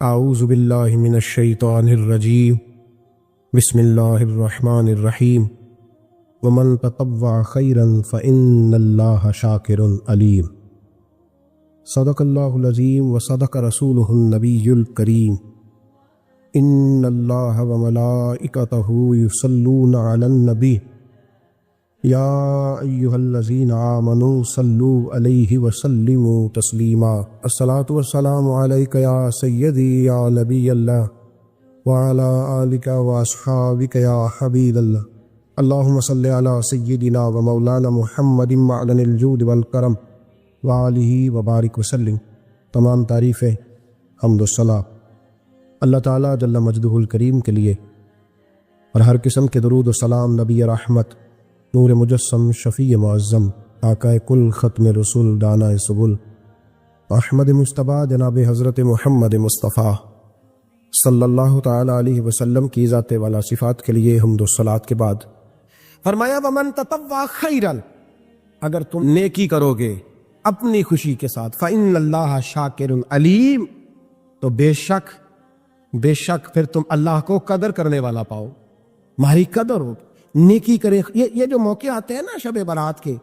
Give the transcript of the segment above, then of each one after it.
اعوذ باللہ من الشیطان الرجیم بسم اللہ الرحمن الرحیم ومن تطوع خیرا فإن اللہ شاکر علیم۔ صدق اللہ العظیم وصدق رسولہ النبی الکریم۔ ان اللہ وملائکتہ یصلون علی النبی یا ایہا الذین آمنوا صلوا علیہ وسلموا تسلیما۔ الصلاۃ والسلام علیک یا سیدی یا نبی اللہ وعلی آلک واصحابک یا حبیب اللہ۔ اللہم صلی علی سیدنا و مولانا محمد معدن الجود والکرم وآلہ وبارک وسلم۔ تمام تعریفیں حمد و ثنا اللہ تعالیٰ جل مجدہ الکریم کے لیے، اور ہر قسم کے درود و سلام نبی رحمت، نور مجسم، شفیع معظم، آقا کل، ختم رسول، دانا سبل، احمد مصطفیٰ جناب حضرت محمد مصطفیٰ صلی اللہ تعالی علیہ وسلم کی ذات والا صفات کے لیے حمد و صلات کے بعد فرمایا ومن تطوع خیرا، اگر تم نیکی کرو گے اپنی خوشی کے ساتھ، فإن اللہ شاکر علیم، تو بے شک پھر تم اللہ کو قدر کرنے والا پاؤ، تمہاری قدر ہو، نیکی کرے۔ یہ جو موقع آتے ہیں نا شب برات کے،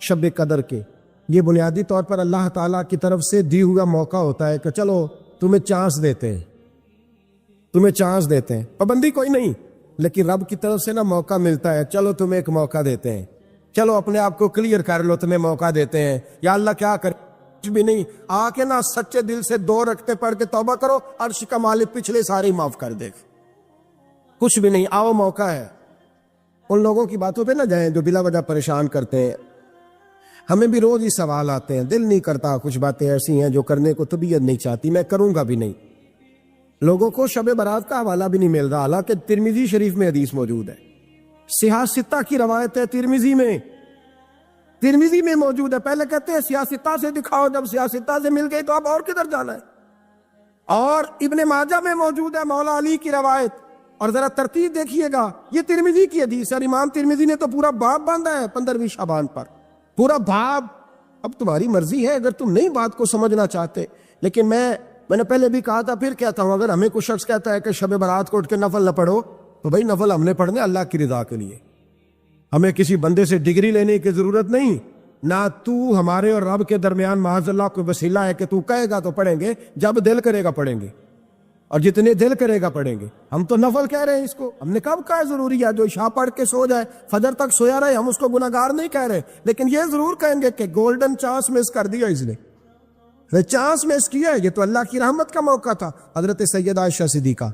شب قدر کے، یہ بنیادی طور پر اللہ تعالیٰ کی طرف سے دی ہوا موقع ہوتا ہے کہ چلو تمہیں چانس دیتے ہیں، پابندی کوئی نہیں، لیکن رب کی طرف سے نا موقع ملتا ہے، چلو تمہیں ایک موقع دیتے ہیں، چلو اپنے آپ کو کلیئر کر لو، تمہیں موقع دیتے ہیں۔ یا اللہ کیا کرے، کچھ بھی نہیں، آ کے نا سچے دل سے 2 رکعتیں پڑھ کے توبہ کرو، عرش کا مالک پچھلے سارے معاف کر دے، کچھ بھی نہیں، آؤ موقع ہے۔ ان لوگوں کی باتوں پہ نہ جائیں جو بلا وجہ پریشان کرتے ہیں، ہمیں بھی روز ہی سوال آتے ہیں، دل نہیں کرتا، کچھ باتیں ایسی ہیں جو کرنے کو طبیعت نہیں چاہتی، میں کروں گا بھی نہیں۔ لوگوں کو شب برات کا حوالہ بھی نہیں مل رہا، حالانکہ ترمذی شریف میں حدیث موجود ہے، صحاح ستہ کی روایت ہے، ترمذی میں موجود ہے۔ پہلے کہتے ہیں صحاح ستہ سے دکھاؤ، جب صحاح ستہ سے مل گئی تو اب اور کدھر جانا ہے۔ اور ابن ماجہ میں موجود ہے مولا علی کی روایت، اور ذرا ترتیب دیکھیے گا، یہ ترمذی کی حدیث ہے، اور امام ترمذی نے تو پورا باب باندھا ہے 15ویں شعبان پر، پورا باب۔ اب تمہاری مرضی ہے اگر تم نہیں بات کو سمجھنا چاہتے، لیکن میں نے پہلے بھی کہا تھا، پھر کہتا ہوں، اگر ہمیں کوئی شخص کہتا ہے کہ شب برات کو اٹھ کے نفل نہ پڑھو، تو بھائی نفل ہم نے پڑھنے اللہ کی رضا کے لیے، ہمیں کسی بندے سے ڈگری لینے کی ضرورت نہیں، نہ تو ہمارے اور رب کے درمیان معاذ اللہ کوئی وسیلہ ہے کہ تو کہے گا تو پڑھیں گے، جب دل کرے گا پڑھیں گے، اور جتنے دل کرے گا پڑھیں گے۔ ہم تو نفل کہہ رہے ہیں اس کو، ہم نے کب کہا ضروری ہے جو عشاء پڑھ کے سو جائے، فجر تک سویا رہے، ہم اس کو گناہگار نہیں کہہ رہے، لیکن یہ ضرور کہیں گے کہ گولڈن چانس مس کر دیا اس نے، چانس مس کیا ہے، یہ تو اللہ کی رحمت کا موقع تھا۔ حضرت سیدہ عائشہ صدیقہ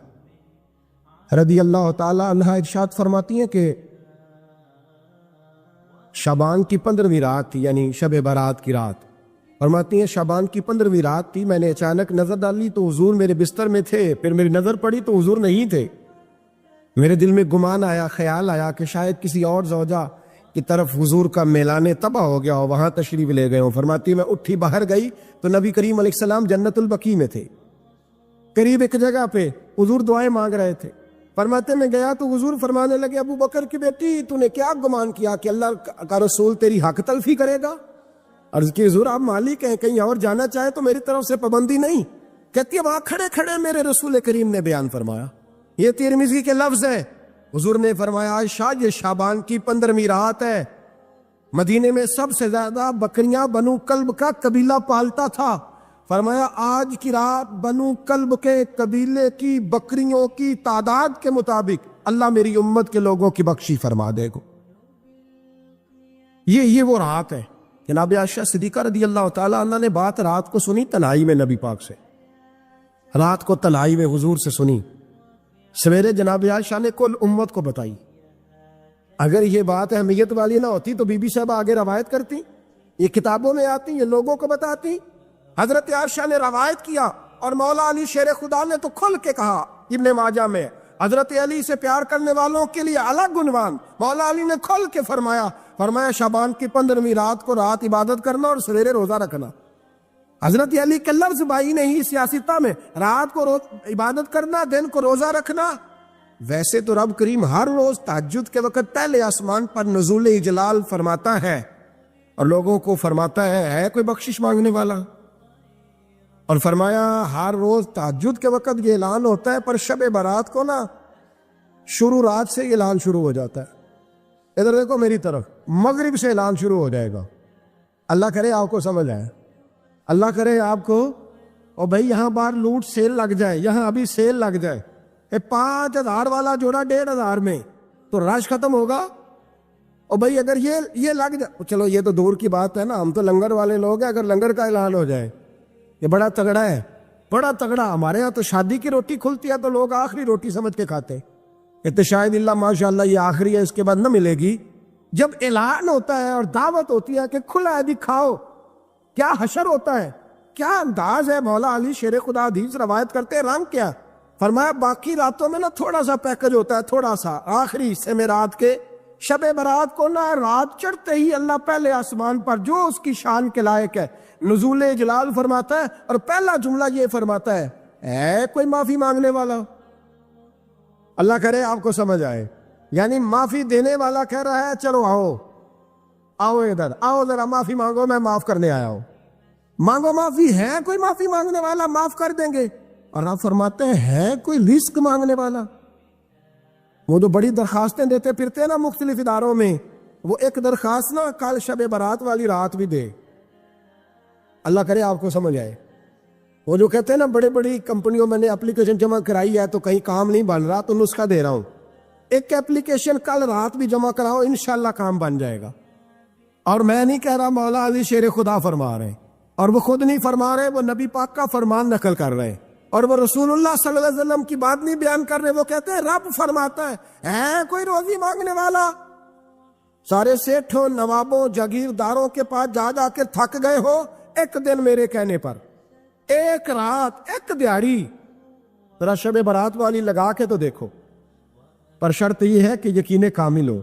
رضی اللہ تعالی عنہا ارشاد فرماتی ہیں کہ شعبان کی 15ویں رات تھی، یعنی شب برات کی رات، فرماتی ہیں شعبان کی 15ویں رات تھی، میں نے اچانک نظر ڈالی تو حضور میرے بستر میں تھے، پھر میری نظر پڑی تو حضور نہیں تھے، میرے دل میں گمان آیا، خیال آیا کہ شاید کسی اور زوجہ کی طرف حضور کا میلان تباہ ہو گیا ہو، وہاں تشریف لے گئے ہوں۔ فرماتی میں اٹھی باہر گئی تو نبی کریم علیہ السلام جنت البقیع میں تھے، قریب ایک جگہ پہ حضور دعائیں مانگ رہے تھے۔ فرماتے میں گیا تو حضور فرمانے لگے، ابو بکر کی بیٹی تو نے کیا گمان کیا کہ اللہ کا رسول تیری حق تلفی کرے گا؟ عرض کی حضور آپ مالک ہیں، کہیں اور جانا چاہے تو میری طرف سے پابندی نہیں۔ کہتی ہے وہاں کھڑے کھڑے میرے رسول کریم نے بیان فرمایا، یہ ترمذی کے لفظ ہیں، حضور نے فرمایا عائشہ یہ شعبان کی 15ویں رات ہے، مدینے میں سب سے زیادہ بکریاں بنو کلب کا قبیلہ پالتا تھا، فرمایا آج کی رات بنو کلب کے قبیلے کی بکریوں کی تعداد کے مطابق اللہ میری امت کے لوگوں کی بخشی فرما دے گا۔ یہ وہ رات ہے۔ جناب عائشہ صدیقہ رضی اللہ تعالیٰ عنہ نے بات رات کو سنی تنہائی میں نبی پاک سے، رات کو تنہائی میں حضور سے سنی، سویرے جناب عائشہ نے کل امت کو بتائی۔ اگر یہ بات اہمیت والی نہ ہوتی تو بی بی صاحبہ آگے روایت کرتی، یہ کتابوں میں آتی، یہ لوگوں کو بتاتی۔ حضرت عائشہ نے روایت کیا، اور مولا علی شیر خدا نے تو کھل کے کہا ابن ماجہ میں، حضرت علی سے پیار کرنے والوں کے لیے الگ عنوان، مولا علی نے کھل کے فرمایا شعبان کی 15ویں رات کو رات عبادت کرنا اور سویرے روزہ رکھنا۔ حضرت علی کے لفظ بائی نہیں سیاستہ میں، رات کو عبادت کرنا، دن کو روزہ رکھنا۔ ویسے تو رب کریم ہر روز تہجد کے وقت پہلے آسمان پر نزول اجلال فرماتا ہے، اور لوگوں کو فرماتا ہے کوئی بخشش مانگنے والا؟ اور فرمایا ہر روز تہجد کے وقت یہ اعلان ہوتا ہے، پر شب برات کو نا شروع رات سے اعلان شروع ہو جاتا ہے۔ ادھر دیکھو میری طرف، مغرب سے اعلان شروع ہو جائے گا۔ اللہ کرے آپ کو سمجھ آئے، اللہ کرے آپ کو، اور بھائی یہاں باہر لوٹ سیل لگ جائے، یہاں ابھی سیل لگ جائے، 5,000 والا جوڑا 1,500 میں، تو رش ختم ہوگا۔ اور بھائی اگر یہ لگ جائے، چلو یہ تو دور کی بات ہے نا، ہم تو لنگر والے لوگ ہیں، اگر لنگر کا اعلان ہو جائے یہ بڑا تگڑا ہے، بڑا تگڑا۔ ہمارے یہاں تو شادی کی روٹی کھلتی ہے تو لوگ آخری روٹی سمجھ کے کھاتے ہیں، یہ تو شاید اللہ ماشاءاللہ یہ آخری ہے، اس کے بعد نہ ملے گی۔ جب اعلان ہوتا ہے اور دعوت ہوتی ہے کہ کھلا ہے دکھاؤ، کیا حشر ہوتا ہے، کیا انداز ہے۔ مولا علی شیر خدا حدیث روایت کرتے ہیں، رنگ کیا فرمایا، باقی راتوں میں نا تھوڑا سا پیکج ہوتا ہے، تھوڑا سا، آخری حصے میں رات کے شب برات کو نا رات چڑھتے ہی اللہ پہلے آسمان پر جو اس کی شان کے لائق ہے نزول جلال فرماتا ہے، اور پہلا جملہ یہ فرماتا ہے، اے کوئی معافی مانگنے والا۔ اللہ کرے آپ کو سمجھ آئے، یعنی معافی دینے والا کہہ رہا ہے چلو آؤ آؤ ادھر آؤ، ذرا معافی مانگو، میں معاف کرنے آیا ہوں، مانگو معافی۔ ہے کوئی معافی مانگنے والا، معاف کر دیں گے۔ اور آپ فرماتے ہیں ہے کوئی رزق مانگنے والا، وہ جو بڑی درخواستیں دیتے پھرتے ہیں نا مختلف اداروں میں، وہ ایک درخواست نا کل شب برات والی رات بھی دے۔ اللہ کرے آپ کو سمجھ آئے، وہ جو کہتے ہیں نا بڑی بڑی کمپنیوں میں نے اپلیکیشن جمع کرائی ہے تو کہیں کام نہیں بن رہا، تو نسخہ دے رہا ہوں، ایک ایپلیکیشن کل رات بھی جمع کراؤ، انشاءاللہ کام بن جائے گا۔ اور میں نہیں کہہ رہا، مولا علی شیر خدا فرما رہے ہیں، اور وہ خود نہیں فرما رہے، وہ نبی پاک کا فرمان نقل کر رہے ہیں، اور وہ رسول اللہ صلی اللہ علیہ وسلم کی بات نہیں بیان کر رہے۔ وہ کہتے ہیں رب فرماتا ہے کوئی روزی مانگنے والا، سارے سیٹھوں نوابوں جاگیرداروں کے پاس جا جا کے تھک گئے ہو، ایک دن میرے کہنے پر، ایک رات، ایک دیہڑی ذرا شب برات والی لگا کے تو دیکھو، پر شرط یہ ہے کہ یقین کامل ہو،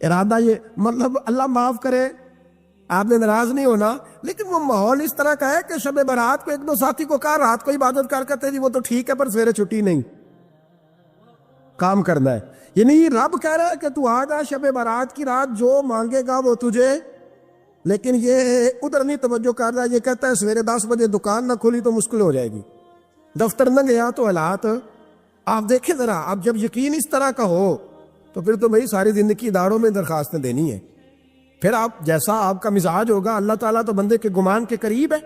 ارادہ یہ، مطلب اللہ معاف کرے آپ نے ناراض نہیں ہونا، لیکن وہ ماحول اس طرح کا ہے کہ شب برات کو ایک دو ساتھی کو کہا رات کو عبادت کر کرتے جی وہ تو ٹھیک ہے پر سویرے چھٹی نہیں، کام کرنا ہے۔ یعنی رب کہہ رہا ہے کہ تو آ جا شب برات کی رات، جو مانگے گا وہ تجھے، لیکن یہ ادھر نہیں توجہ کر رہا، یہ کہتا ہے سویرے 10 بجے دکان نہ کھولی تو مشکل ہو جائے گی، دفتر نہ گیا تو حالات آپ دیکھیں ذرا۔ اب جب یقین اس طرح کا ہو تو پھر تو بھائی ساری زندگی اداروں میں درخواستیں دینی ہے، پھر آپ جیسا آپ کا مزاج ہوگا، اللہ تعالیٰ تو بندے کے گمان کے قریب ہے۔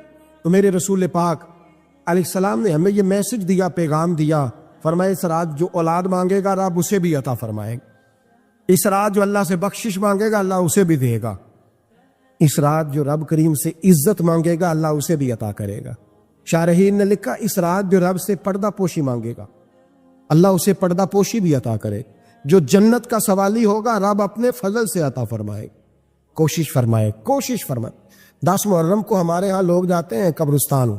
تو میرے رسول پاک علیہ السلام نے ہمیں یہ میسج دیا، پیغام دیا، فرمائے اس رات جو اولاد مانگے گا رب اسے بھی عطا فرمائے گا، اس رات جو اللہ سے بخشش مانگے گا اللہ اسے بھی دے گا، اس رات جو رب کریم سے عزت مانگے گا اللہ اسے بھی عطا کرے گا۔ شارحین نے لکھا اس رات جو رب سے پردہ پوشی مانگے گا اللہ اسے پردہ پوشی بھی عطا کرے، جو جنت کا سوالی ہوگا رب اپنے فضل سے عطا فرمائے۔ کوشش فرمائے، کوشش فرمائے۔ 10 محرم کو ہمارے ہاں لوگ جاتے ہیں قبرستان،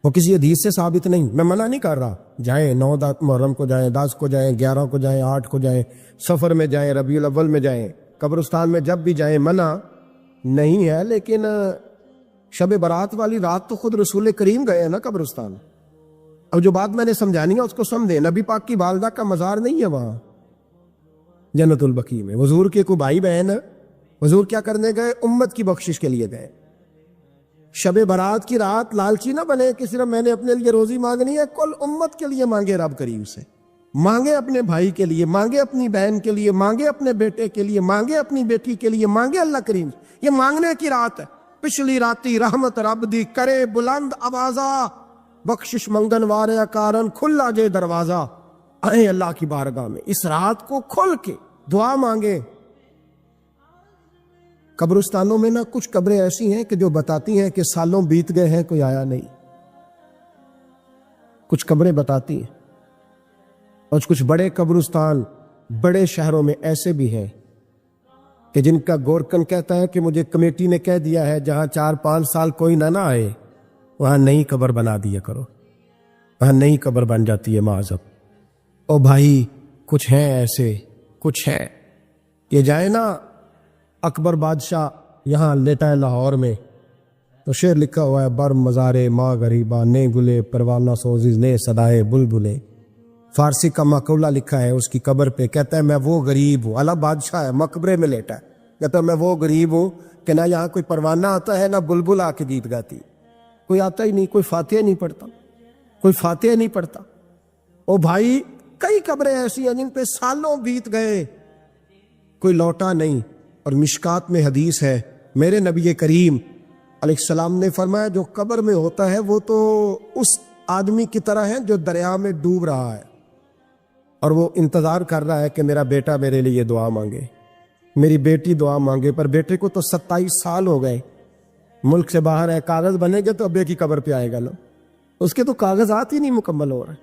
وہ کسی حدیث سے ثابت نہیں، میں منع نہیں کر رہا، جائیں 9 محرم کو جائیں، 10 کو جائیں، 11 کو جائیں، 8 کو جائیں، سفر میں جائیں، ربیع الاول میں جائیں، قبرستان میں جب بھی جائیں، منع نہیں ہے، لیکن شب برات والی رات تو خود رسول کریم گئے ہیں نا قبرستان۔ اب جو بات میں نے سمجھانی ہے اس کو سمجھیں، نبی پاک کی والدہ کا مزار نہیں ہے وہاں جنت البقیع میں، حضور کے کوئی بھائی بہن، حضور کیا کرنے گئے؟ امت کی بخشش کے لیے گئے۔ شب برات کی رات لالچی نہ بنے کہ صرف میں نے اپنے لیے روزی مانگنی ہے، کل امت کے لیے مانگے رب کریم سے، مانگے اپنے بھائی کے لیے، مانگے اپنی بہن کے لیے، مانگے اپنے بیٹے کے لیے، مانگے اپنی بیٹی کے لیے، مانگے اللہ کریم سے۔ یہ مانگنے کی رات ہے۔ پچھلی راتی رحمت رب دی کرے بلند آوازہ، بخشش منگن وارے کارن کھلا جے دروازہ، آئے اللہ کی بارگاہ میں اس رات کو کھل کے دعا مانگے۔ قبرستانوں میں نا کچھ قبریں ایسی ہیں کہ جو بتاتی ہیں کہ سالوں بیت گئے ہیں کوئی آیا نہیں، کچھ قبریں بتاتی ہیں، اور کچھ بڑے قبرستان بڑے شہروں میں ایسے بھی ہیں کہ جن کا گورکن کہتا ہے کہ مجھے کمیٹی نے کہہ دیا ہے جہاں 4-5 سال کوئی نہ آئے وہاں نئی قبر بنا دیا کرو، وہاں نئی قبر بن جاتی ہے معذب۔ او بھائی کچھ ہیں ایسے، کچھ ہیں، یہ جائے نا اکبر بادشاہ یہاں لیٹا ہے لاہور میں، تو شعر لکھا ہوا ہے، بر مزارے ماں غریباں نے گلے پروانہ سوزی نے صدائے بلبلے، فارسی کا مقولہ لکھا ہے اس کی قبر پہ، کہتا ہے میں وہ غریب ہوں، اعلیٰ بادشاہ ہے مقبرے میں لیٹا ہے، کہتا ہے میں وہ غریب ہوں کہ نہ یہاں کوئی پروانہ آتا ہے نہ بلبل آ کے گیت گاتی، کوئی آتا ہی نہیں, کوئی فاتحہ نہیں پڑھتا, کوئی فاتحہ نہیں پڑھتا. او بھائی کئی قبریں ایسی ہیں جن پہ سالوں بیت گئے, کوئی لوٹا نہیں. اور مشکات میں حدیث ہے, میرے نبی کریم علیہ السلام نے فرمایا جو قبر میں ہوتا ہے وہ تو اس آدمی کی طرح ہے جو دریا میں ڈوب رہا ہے اور وہ انتظار کر رہا ہے کہ میرا بیٹا میرے لیے دعا مانگے, میری بیٹی دعا مانگے. پر بیٹے کو تو 27 سال ہو گئے, ملک سے باہر ہے, کاغذ بنے گے تو ابے کی قبر پہ آئے گا نا, اس کے تو کاغذات ہی نہیں مکمل ہو رہے.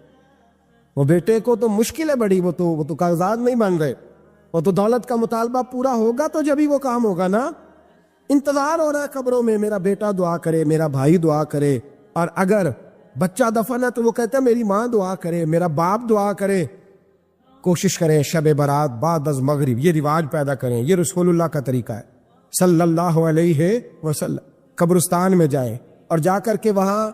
وہ بیٹے کو تو مشکل ہے بڑی, وہ تو کاغذات نہیں بن رہے. وہ تو دولت کا مطالبہ پورا ہوگا تو جب ہی وہ کام ہوگا نا. انتظار ہو رہا ہے قبروں میں, میرا بیٹا دعا کرے, میرا بھائی دعا کرے. اور اگر بچہ دفن ہے تو وہ کہتا ہے میری ماں دعا کرے, میرا باپ دعا کرے. کوشش کریں شب برات بعد از مغرب یہ رواج پیدا کریں, یہ رسول اللہ کا طریقہ ہے صلی اللہ علیہ وسلم. قبرستان میں جائیں اور جا کر کے وہاں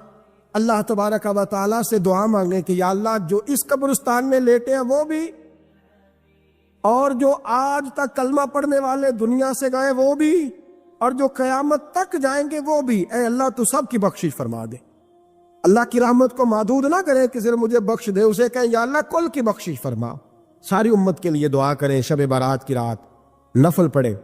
اللہ تبارک و تعالیٰ سے دعا مانگیں کہ یا اللہ جو اس قبرستان میں لیٹے ہیں وہ بھی, اور جو آج تک کلمہ پڑھنے والے دنیا سے گئے وہ بھی, اور جو قیامت تک جائیں گے وہ بھی, اے اللہ تو سب کی بخشش فرما دے. اللہ کی رحمت کو محدود نہ کرے کہ صرف مجھے بخش دے, اسے کہیں یا اللہ کل کی بخشش فرما. ساری امت کے لیے دعا کریں. شب بارات کی رات نفل پڑھیں.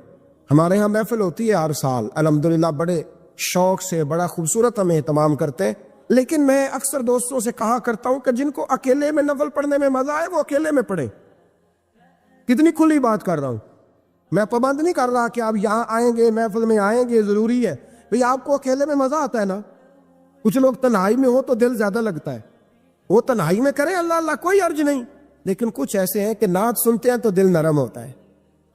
ہمارے ہاں محفل ہوتی ہے ہر سال الحمدللہ, بڑے شوق سے, بڑا خوبصورت ہم اہتمام کرتے ہیں. لیکن میں اکثر دوستوں سے کہا کرتا ہوں کہ جن کو اکیلے میں نفل پڑھنے میں مزہ آئے وہ اکیلے میں پڑھیں. کتنی کھلی بات کر رہا ہوں, میں پابند نہیں کر رہا کہ آپ یہاں آئیں گے محفل میں آئیں گے ضروری ہے. بھئی آپ کو اکیلے میں مزہ آتا ہے نا. کچھ لوگ تنہائی میں ہو تو دل زیادہ لگتا ہے, وہ تنہائی میں کریں اللہ اللہ کوئی عرض نہیں. لیکن کچھ ایسے ہیں کہ نعت سنتے ہیں تو دل نرم ہوتا ہے,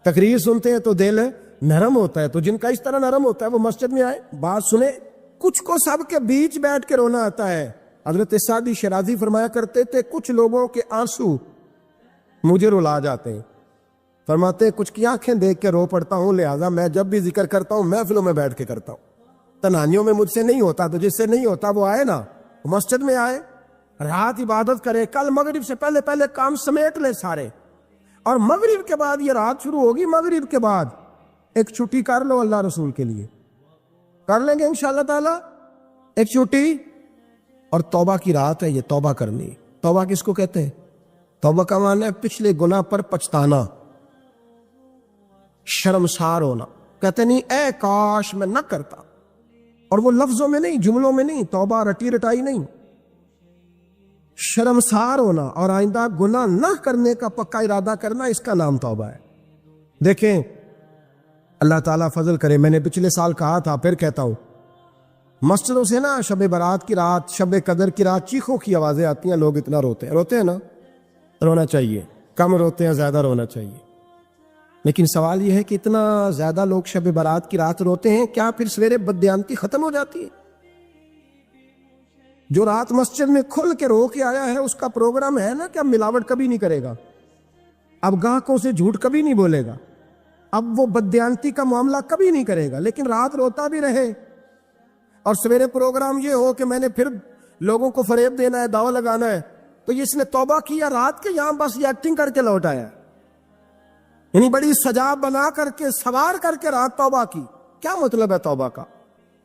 تقریر سنتے ہیں تو دل نرم ہوتا ہے. تو جن کا اس طرح نرم ہوتا ہے وہ مسجد میں آئے, بات سنیں. کچھ کو سب کے بیچ بیٹھ کے رونا آتا ہے. حضرت سعدی شیرازی فرمایا کرتے تھے کچھ لوگوں کے آنسو مجھے رلا جاتے ہیں. فرماتے کچھ کی آنکھیں دیکھ کے رو پڑتا ہوں, لہٰذا میں جب بھی ذکر کرتا ہوں محفلوں میں بیٹھ کے کرتا ہوں. تنہائیوں میں مجھ سے نہیں ہوتا, تو جس سے نہیں ہوتا وہ آئے نا, مسجد میں آئے, رات عبادت کرے. کل مغرب سے پہلے پہلے کام سمیٹ لے سارے, اور مغرب کے بعد یہ رات شروع ہوگی, مغرب کے بعد ایک چھٹی کر لو اللہ رسول کے لیے. کر لیں گے انشاءاللہ تعالی ایک چھٹی. اور توبہ کی رات ہے یہ, توبہ کرنی. توبہ کس کو کہتے ہیں؟ توبہ کا معنی ہے پچھلے گناہ پر پچھتانا, شرمسار ہونا. کہتے نہیں اے کاش میں نہ کرتا, اور وہ لفظوں میں نہیں, جملوں میں نہیں, توبہ رٹی رٹائی نہیں, شرمسار ہونا اور آئندہ گناہ نہ کرنے کا پکا ارادہ کرنا, اس کا نام توبہ ہے. دیکھیں اللہ تعالیٰ فضل کرے, میں نے پچھلے سال کہا تھا پھر کہتا ہوں, مسجدوں سے نا شب برات کی رات, شب قدر کی رات چیخوں کی آوازیں آتی ہیں, لوگ اتنا روتے ہیں نا. رونا چاہیے, کم روتے ہیں زیادہ رونا چاہیے. لیکن سوال یہ ہے کہ اتنا زیادہ لوگ شب برات کی رات روتے ہیں, کیا پھر سویرے بددیانتی ختم ہو جاتی ہے؟ جو رات مسجد میں کھل کے رو کے آیا ہے اس کا پروگرام ہے نا کہ اب ملاوٹ کبھی نہیں کرے گا, اب گاہکوں سے جھوٹ کبھی نہیں بولے گا, اب وہ بددیانتی کا معاملہ کبھی نہیں کرے گا. لیکن رات روتا بھی رہے اور سویرے پروگرام یہ ہو کہ میں نے پھر لوگوں کو فریب دینا ہے, دعویٰ لگانا ہے, تو اس نے توبہ کیا رات کے, یہاں بس یہ ایکٹنگ کر کے لوٹ آیا, یعنی بڑی سجا بنا کر کے سوار کر کے رات توبہ کی. کیا مطلب ہے توبہ کا؟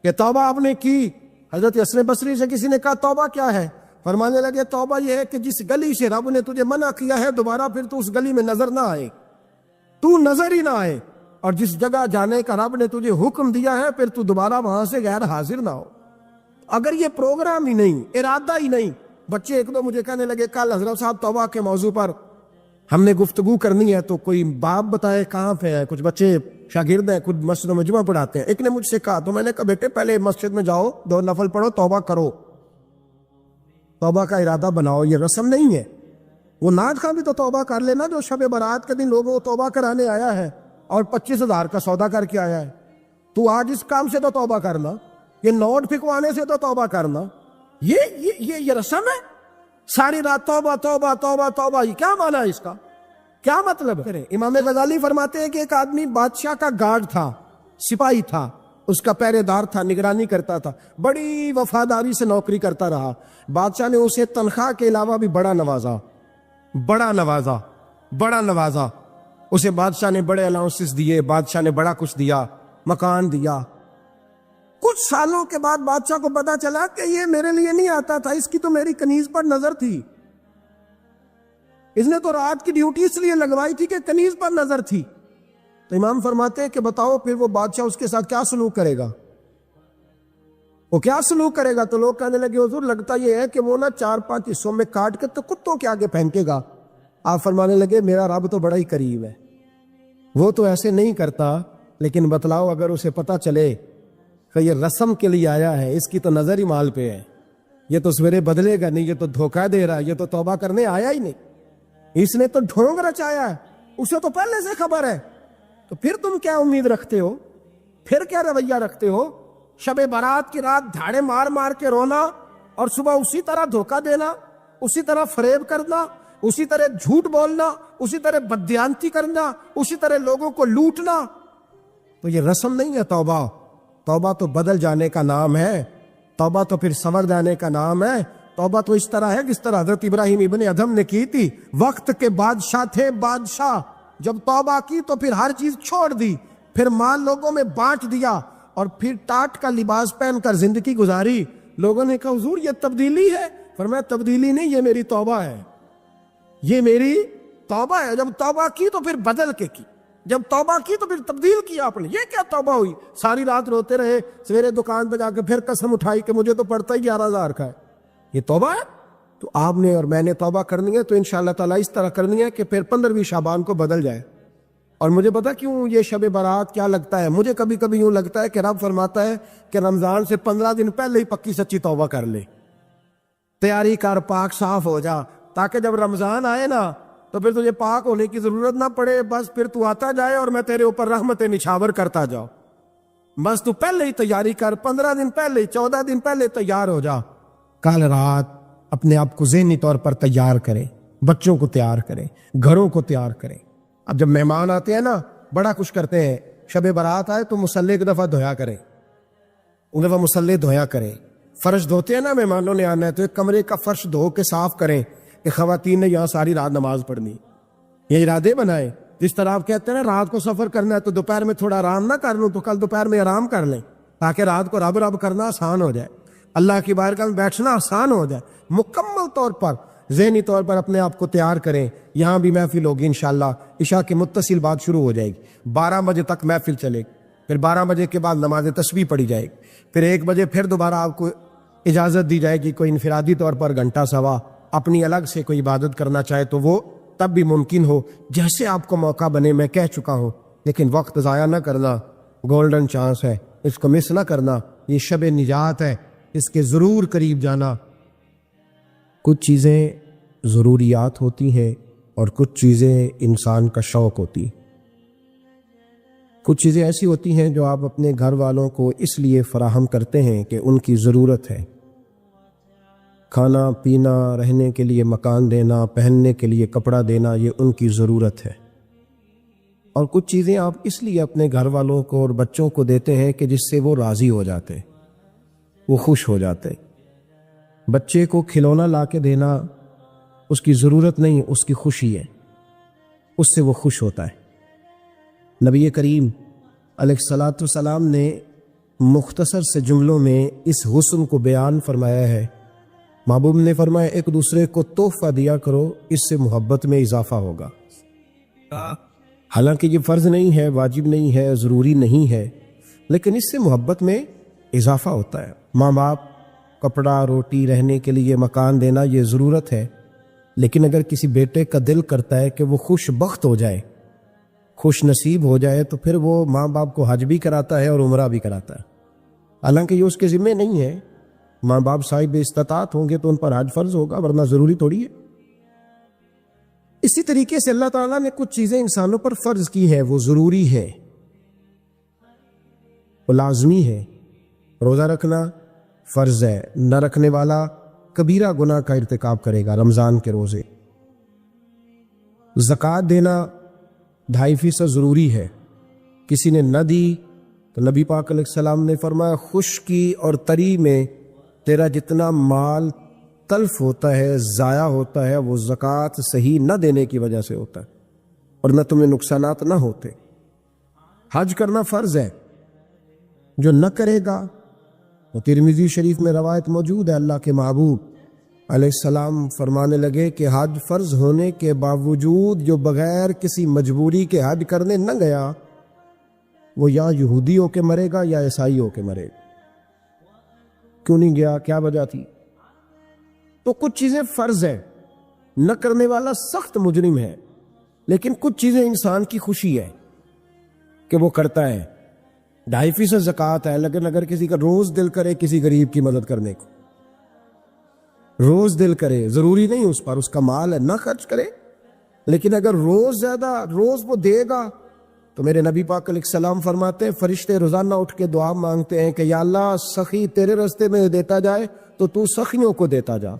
کہ توبہ آپ نے کی. حضرت حسن بصری سے کسی نے کہا توبہ کیا ہے؟ فرمانے لگے توبہ یہ ہے کہ جس گلی سے رب نے تجھے منع کیا ہے دوبارہ پھر تو اس گلی میں نظر نہ آئے, تو نظر ہی نہ آئے, اور جس جگہ جانے کا رب نے تجھے حکم دیا ہے پھر تو دوبارہ وہاں سے غیر حاضر نہ ہو. اگر یہ پروگرام ہی نہیں, ارادہ ہی نہیں. بچے ایک دو مجھے کہنے لگے کل حضرت صاحب توبہ کے موضوع پر ہم نے گفتگو کرنی ہے, تو کوئی باپ بتائے کہاں پہ ہے. کچھ بچے شاگرد ہیں, کچھ مسجدوں میں جمعہ پڑھاتے ہیں. ایک نے مجھ سے کہا, تو میں نے کہا بیٹے پہلے مسجد میں جاؤ, 2 نفل پڑھو, توبہ کرو, توبہ کا ارادہ بناؤ. یہ رسم نہیں ہے. وہ ناز خان بھی تو توبہ کر لینا جو شب برات کے دن لوگوں کو توبہ کرانے آیا ہے اور 25,000 کا سودا کر کے آیا ہے. تو آج اس کام سے تو توبہ کرنا, یہ نوٹ پھکوانے سے تو توبہ کرنا. یہ رسم ہے. ساری رات توبہ توبہ توبہ توبہ, یہ کیا معنی ہے اس کا؟ کیا مطلب ہے؟ امام غزالی فرماتے ہیں کہ ایک آدمی بادشاہ کا گارڈ تھا, سپاہی تھا, اس کا پہرے دار تھا, نگرانی کرتا تھا, بڑی وفاداری سے نوکری کرتا رہا. بادشاہ نے اسے تنخواہ کے علاوہ بھی بڑا نوازا. اسے بادشاہ نے بڑے الاؤنسز دیے, بادشاہ نے بڑا کچھ دیا, مکان دیا. کچھ سالوں کے بعد بادشاہ کو پتا چلا کہ یہ میرے لیے نہیں آتا تھا، اس کی تو میری کنیز پر نظر تھی، اس نے تو رات کی ڈیوٹی اس لیے لگوائی تھی کہ کنیز پر نظر تھی۔ تو امام فرماتے ہیں کہ بتاؤ پھر وہ بادشاہ اس کے ساتھ کیا سلوک کرے گا، وہ کیا سلوک کرے گا؟ تو لوگ کہنے لگے حضور لگتا یہ ہے کہ وہ نا 4-5 حصوں میں کاٹ کے تو کتوں کے آگے پھینکے گا۔ آپ فرمانے لگے میرا رب تو بڑا ہی قریب ہے، وہ تو ایسے نہیں کرتا، لیکن بتلاؤ اگر اسے پتا چلے کہ یہ رسم کے لیے آیا ہے، اس کی تو نظر ہی مال پہ ہے، یہ تو سویرے بدلے گا نہیں، یہ تو دھوکہ دے رہا ہے، یہ تو توبہ کرنے آیا ہی نہیں، اس نے تو ڈھونگ رچایا ہے، اسے تو پہلے سے خبر ہے، تو پھر تم کیا امید رکھتے ہو، پھر کیا رویہ رکھتے ہو؟ شب برات کی رات دھاڑے مار مار کے رونا اور صبح اسی طرح دھوکہ دینا، اسی طرح فریب کرنا، اسی طرح جھوٹ بولنا، اسی طرح بددیانتی کرنا، اسی طرح لوگوں کو لوٹنا، تو یہ رسم نہیں ہے توبہ۔ توبہ تو بدل جانے کا نام ہے، توبہ تو پھر سنور جانے کا نام ہے۔ توبہ تو اس طرح ہے جس طرح حضرت ابراہیم ابن ادھم نے کی تھی، وقت کے بادشاہ تھے بادشاہ، جب توبہ کی تو پھر ہر چیز چھوڑ دی، پھر مال لوگوں میں بانٹ دیا اور پھر ٹاٹ کا لباس پہن کر زندگی گزاری۔ لوگوں نے کہا حضور یہ تبدیلی ہے؟ فرمایا تبدیلی نہیں، یہ میری توبہ ہے، یہ میری توبہ ہے۔ جب توبہ کی تو پھر بدل کے کی، جب توبہ کی تو پھر تبدیل کیا آپ نے۔ یہ کیا توبہ ہوئی؟ ساری رات روتے رہے، سویرے دکان پہ جا کے پھر قسم اٹھائی کہ مجھے تو پڑتا ہی 11,000 کا ہے، یہ توبہ ہے؟ تو آپ نے اور میں نے توبہ کرنی ہے تو انشاءاللہ تعالیٰ اس طرح کرنی ہے کہ پھر 15ویں شعبان کو بدل جائے۔ اور مجھے پتا کیوں یہ شب برات کیا لگتا ہے، مجھے کبھی کبھی یوں لگتا ہے کہ رب فرماتا ہے کہ رمضان سے 15 دن پہلے ہی پکی سچی توبہ کر لے، تیاری کر، پاک صاف ہو جا، تاکہ جب رمضان آئے نا تو پھر تجھے پاک ہونے کی ضرورت نہ پڑے، بس پھر تو آتا جائے اور میں تیرے اوپر رحمتیں نچھاور کرتا جاؤ۔ بس تو پہلے ہی تیاری کر، 15 دن پہلے، 14 دن پہلے تیار ہو جا۔ کل رات اپنے آپ کو ذہنی طور پر تیار کریں، بچوں کو تیار کریں، گھروں کو تیار کریں۔ اب جب مہمان آتے ہیں نا بڑا کچھ کرتے ہیں، شب برات آئے تو مصلے ایک دفعہ دھویا کریں، ایک دفعہ مصلے دھویا کریں۔ فرش دھوتے ہیں نا، مہمانوں نے آنا ہے تو ایک کمرے کا فرش دھو کے صاف کریں کہ خواتین نے یہاں ساری رات نماز پڑھنی، یہ ارادے بنائیں۔ جس طرح آپ کہتے ہیں نا رات کو سفر کرنا ہے تو دوپہر میں تھوڑا آرام نہ کر لوں تو کل دوپہر میں آرام کر لیں، تاکہ رات کو رب رب کرنا آسان ہو جائے، اللہ کی بارگاہ میں بیٹھنا آسان ہو جائے۔ مکمل طور پر ذہنی طور پر اپنے آپ کو تیار کریں۔ یہاں بھی محفل ہوگی انشاءاللہ، عشاء کے متصل بعد شروع ہو جائے گی، 12 بجے تک محفل چلے گی، پھر 12 بجے کے بعد نماز تسبیح پڑھی جائے گی، پھر 1 بجے پھر دوبارہ آپ کو اجازت دی جائے گی، کوئی انفرادی طور پر گھنٹہ سوا اپنی الگ سے کوئی عبادت کرنا چاہے تو وہ تب بھی ممکن ہو، جیسے آپ کو موقع بنے۔ میں کہہ چکا ہوں، لیکن وقت ضائع نہ کرنا، گولڈن چانس ہے، اس کو مس نہ کرنا، یہ شب نجات ہے، اس کے ضرور قریب جانا۔ کچھ چیزیں ضروریات ہوتی ہیں اور کچھ چیزیں انسان کا شوق ہوتی، کچھ چیزیں ایسی ہوتی ہیں جو آپ اپنے گھر والوں کو اس لیے فراہم کرتے ہیں کہ ان کی ضرورت ہے، کھانا پینا، رہنے کے لیے مکان دینا، پہننے کے لیے کپڑا دینا، یہ ان کی ضرورت ہے۔ اور کچھ چیزیں آپ اس لیے اپنے گھر والوں کو اور بچوں کو دیتے ہیں کہ جس سے وہ راضی ہو جاتے، وہ خوش ہو جاتے۔ بچے کو کھلونا لا کے دینا اس کی ضرورت نہیں، اس کی خوشی ہے، اس سے وہ خوش ہوتا ہے۔ نبی کریم علیہ الصلاۃ والسلام نے مختصر سے جملوں میں اس حسن کو بیان فرمایا ہے۔ محبوب نے فرمایا ایک دوسرے کو تحفہ دیا کرو، اس سے محبت میں اضافہ ہوگا۔ حالانکہ یہ فرض نہیں ہے، واجب نہیں ہے، ضروری نہیں ہے، لیکن اس سے محبت میں اضافہ ہوتا ہے۔ ماں باپ کپڑا، روٹی، رہنے کے لیے مکان دینا یہ ضرورت ہے، لیکن اگر کسی بیٹے کا دل کرتا ہے کہ وہ خوش بخت ہو جائے، خوش نصیب ہو جائے، تو پھر وہ ماں باپ کو حج بھی کراتا ہے اور عمرہ بھی کراتا ہے۔ حالانکہ یہ اس کے ذمہ نہیں ہے، ماں باپ صاحب استطاعت ہوں گے تو ان پر حج فرض ہوگا، ورنہ ضروری تھوڑی ہے۔ اسی طریقے سے اللہ تعالیٰ نے کچھ چیزیں انسانوں پر فرض کی ہے، وہ ضروری ہے، وہ لازمی ہے۔ روزہ رکھنا فرض ہے، نہ رکھنے والا کبیرہ گناہ کا ارتکاب کرے گا۔ رمضان کے روزے، زکوٰۃ دینا 2.5% ضروری ہے، کسی نے نہ دی تو نبی پاک علیہ السلام نے فرمایا خشکی اور تری میں تیرا جتنا مال تلف ہوتا ہے، ضائع ہوتا ہے، وہ زکوٰۃ صحیح نہ دینے کی وجہ سے ہوتا ہے، اور نہ تمہیں نقصانات نہ ہوتے۔ حج کرنا فرض ہے، جو نہ کرے گا وہ ترمذی شریف میں روایت موجود ہے، اللہ کے محبوب علیہ السلام فرمانے لگے کہ حج فرض ہونے کے باوجود جو بغیر کسی مجبوری کے حج کرنے نہ گیا وہ یا یہودی ہو کے مرے گا یا عیسائی ہو کے مرے گا۔ کیوں نہیں گیا؟ کیا وجہ تھی؟ تو کچھ چیزیں فرض ہیں، نہ کرنے والا سخت مجرم ہے، لیکن کچھ چیزیں انسان کی خوشی ہے کہ وہ کرتا ہے۔ 2.5% زکوٰۃ ہے، لیکن اگر کسی کا روز دل کرے کسی غریب کی مدد کرنے کو، روز دل کرے، ضروری نہیں اس پر، اس کا مال ہے، نہ خرچ کرے، لیکن اگر روز زیادہ روز وہ دے گا تو میرے نبی پاک علیہ السلام فرماتے ہیں فرشتے روزانہ اٹھ کے دعا مانگتے ہیں کہ یا اللہ سخی تیرے راستے میں دیتا جائے تو تو سخیوں کو دیتا جا۔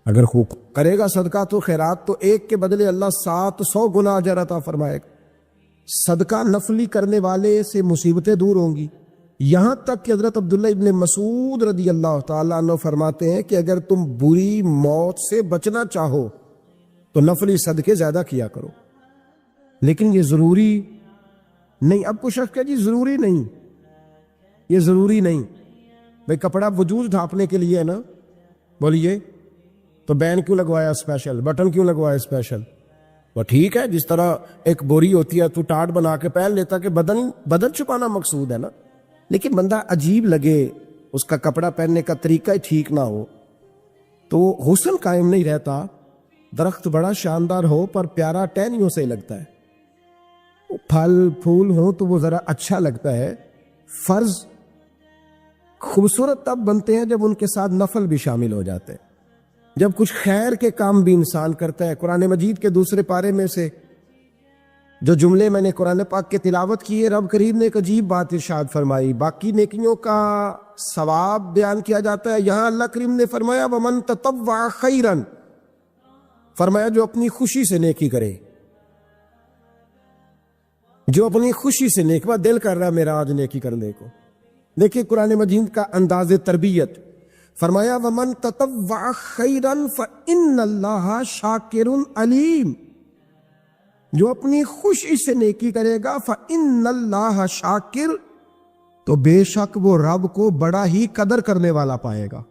اگر خوب کرے گا صدقہ تو خیرات تو ایک کے بدلے اللہ 700 گنا اجر عطا فرمائے گا۔ صدقہ نفلی کرنے والے سے مصیبتیں دور ہوں گی، یہاں تک کہ حضرت عبداللہ ابن مسعود رضی اللہ تعالیٰ عنہ فرماتے ہیں کہ اگر تم بری موت سے بچنا چاہو تو نفلی صدقے زیادہ کیا کرو، لیکن یہ ضروری نہیں۔ اب کچھ شخص کہ جی ضروری نہیں، یہ ضروری نہیں بھئی، کپڑا وجود ڈھانپنے کے لیے ہے نا، بولیے تو بین کیوں لگوایا اسپیشل، بٹن کیوں لگوایا اسپیشل؟ وہ ٹھیک ہے، جس طرح ایک بوری ہوتی ہے تو ٹاٹ بنا کے پہن لیتا کہ بدن چھپانا مقصود ہے نا، لیکن بندہ عجیب لگے، اس کا کپڑا پہننے کا طریقہ ہی ٹھیک نہ ہو تو حسن قائم نہیں رہتا۔ درخت بڑا شاندار ہو پر پیارا ٹہنیوں سے لگتا ہے، پھل پھول ہو تو وہ ذرا اچھا لگتا ہے۔ فرض خوبصورت تب بنتے ہیں جب ان کے ساتھ نفل بھی شامل ہو جاتے ہیں، جب کچھ خیر کے کام بھی انسان کرتا ہے۔ قرآن مجید کے دوسرے پارے میں سے جو جملے میں نے قرآن پاک کے تلاوت کیے، رب کریم نے ایک عجیب بات ارشاد فرمائی، باقی نیکیوں کا ثواب بیان کیا جاتا ہے، یہاں اللہ کریم نے فرمایا وَمَن تَطَوَّعَ خَيْرًا، فرمایا جو اپنی خوشی سے نیکی کرے، جو اپنی خوشی سے نیکی، دل کر رہا میرا آج نیکی کرنے کو۔ دیکھیں قرآن مجید کا انداز تربیت، فرمایا وَمَن تَطَوَّعَ خَيْرًا فَإِنَّ اللَّهَ شَاكِرٌ عَلِيمٌ، جو اپنی خوشی سے نیکی کرے گا فَإِنَّ اللَّهَ شَاكِرٌ، تو بے شک وہ رب کو بڑا ہی قدر کرنے والا پائے گا۔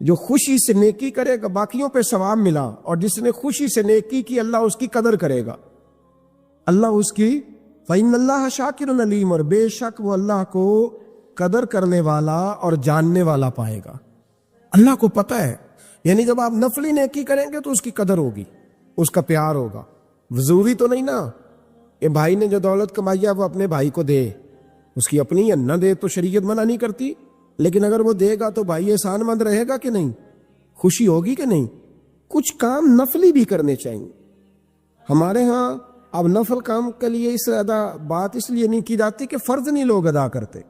جو خوشی سے نیکی کرے گا باقیوں پہ ثواب ملا، اور جس نے خوشی سے نیکی کی اللہ اس کی قدر کرے گا، اللہ اس کی فَإِنَّ اللَّهَ شَاكِرٌ عَلِيمٌ، اور بے شک وہ اللہ کو قدر کرنے والا اور جاننے والا پائے گا۔ اللہ کو پتہ ہے، یعنی جب آپ نفلی نیکی کریں گے تو اس کی قدر ہوگی، اس کا پیار ہوگا۔ ضروری تو نہیں نا کہ بھائی نے جو دولت کمائی ہے وہ اپنے بھائی کو دے، اس کی اپنی یا نہ دے تو شریعت منع نہیں کرتی، لیکن اگر وہ دے گا تو بھائی احسان مند رہے گا کہ نہیں، خوشی ہوگی کہ نہیں۔ کچھ کام نفلی بھی کرنے چاہیے۔ ہمارے ہاں اب نفل کام کے لیے اس زیادہ بات اس لیے نہیں کی جاتی کہ فرض نہیں لوگ ادا کرتے،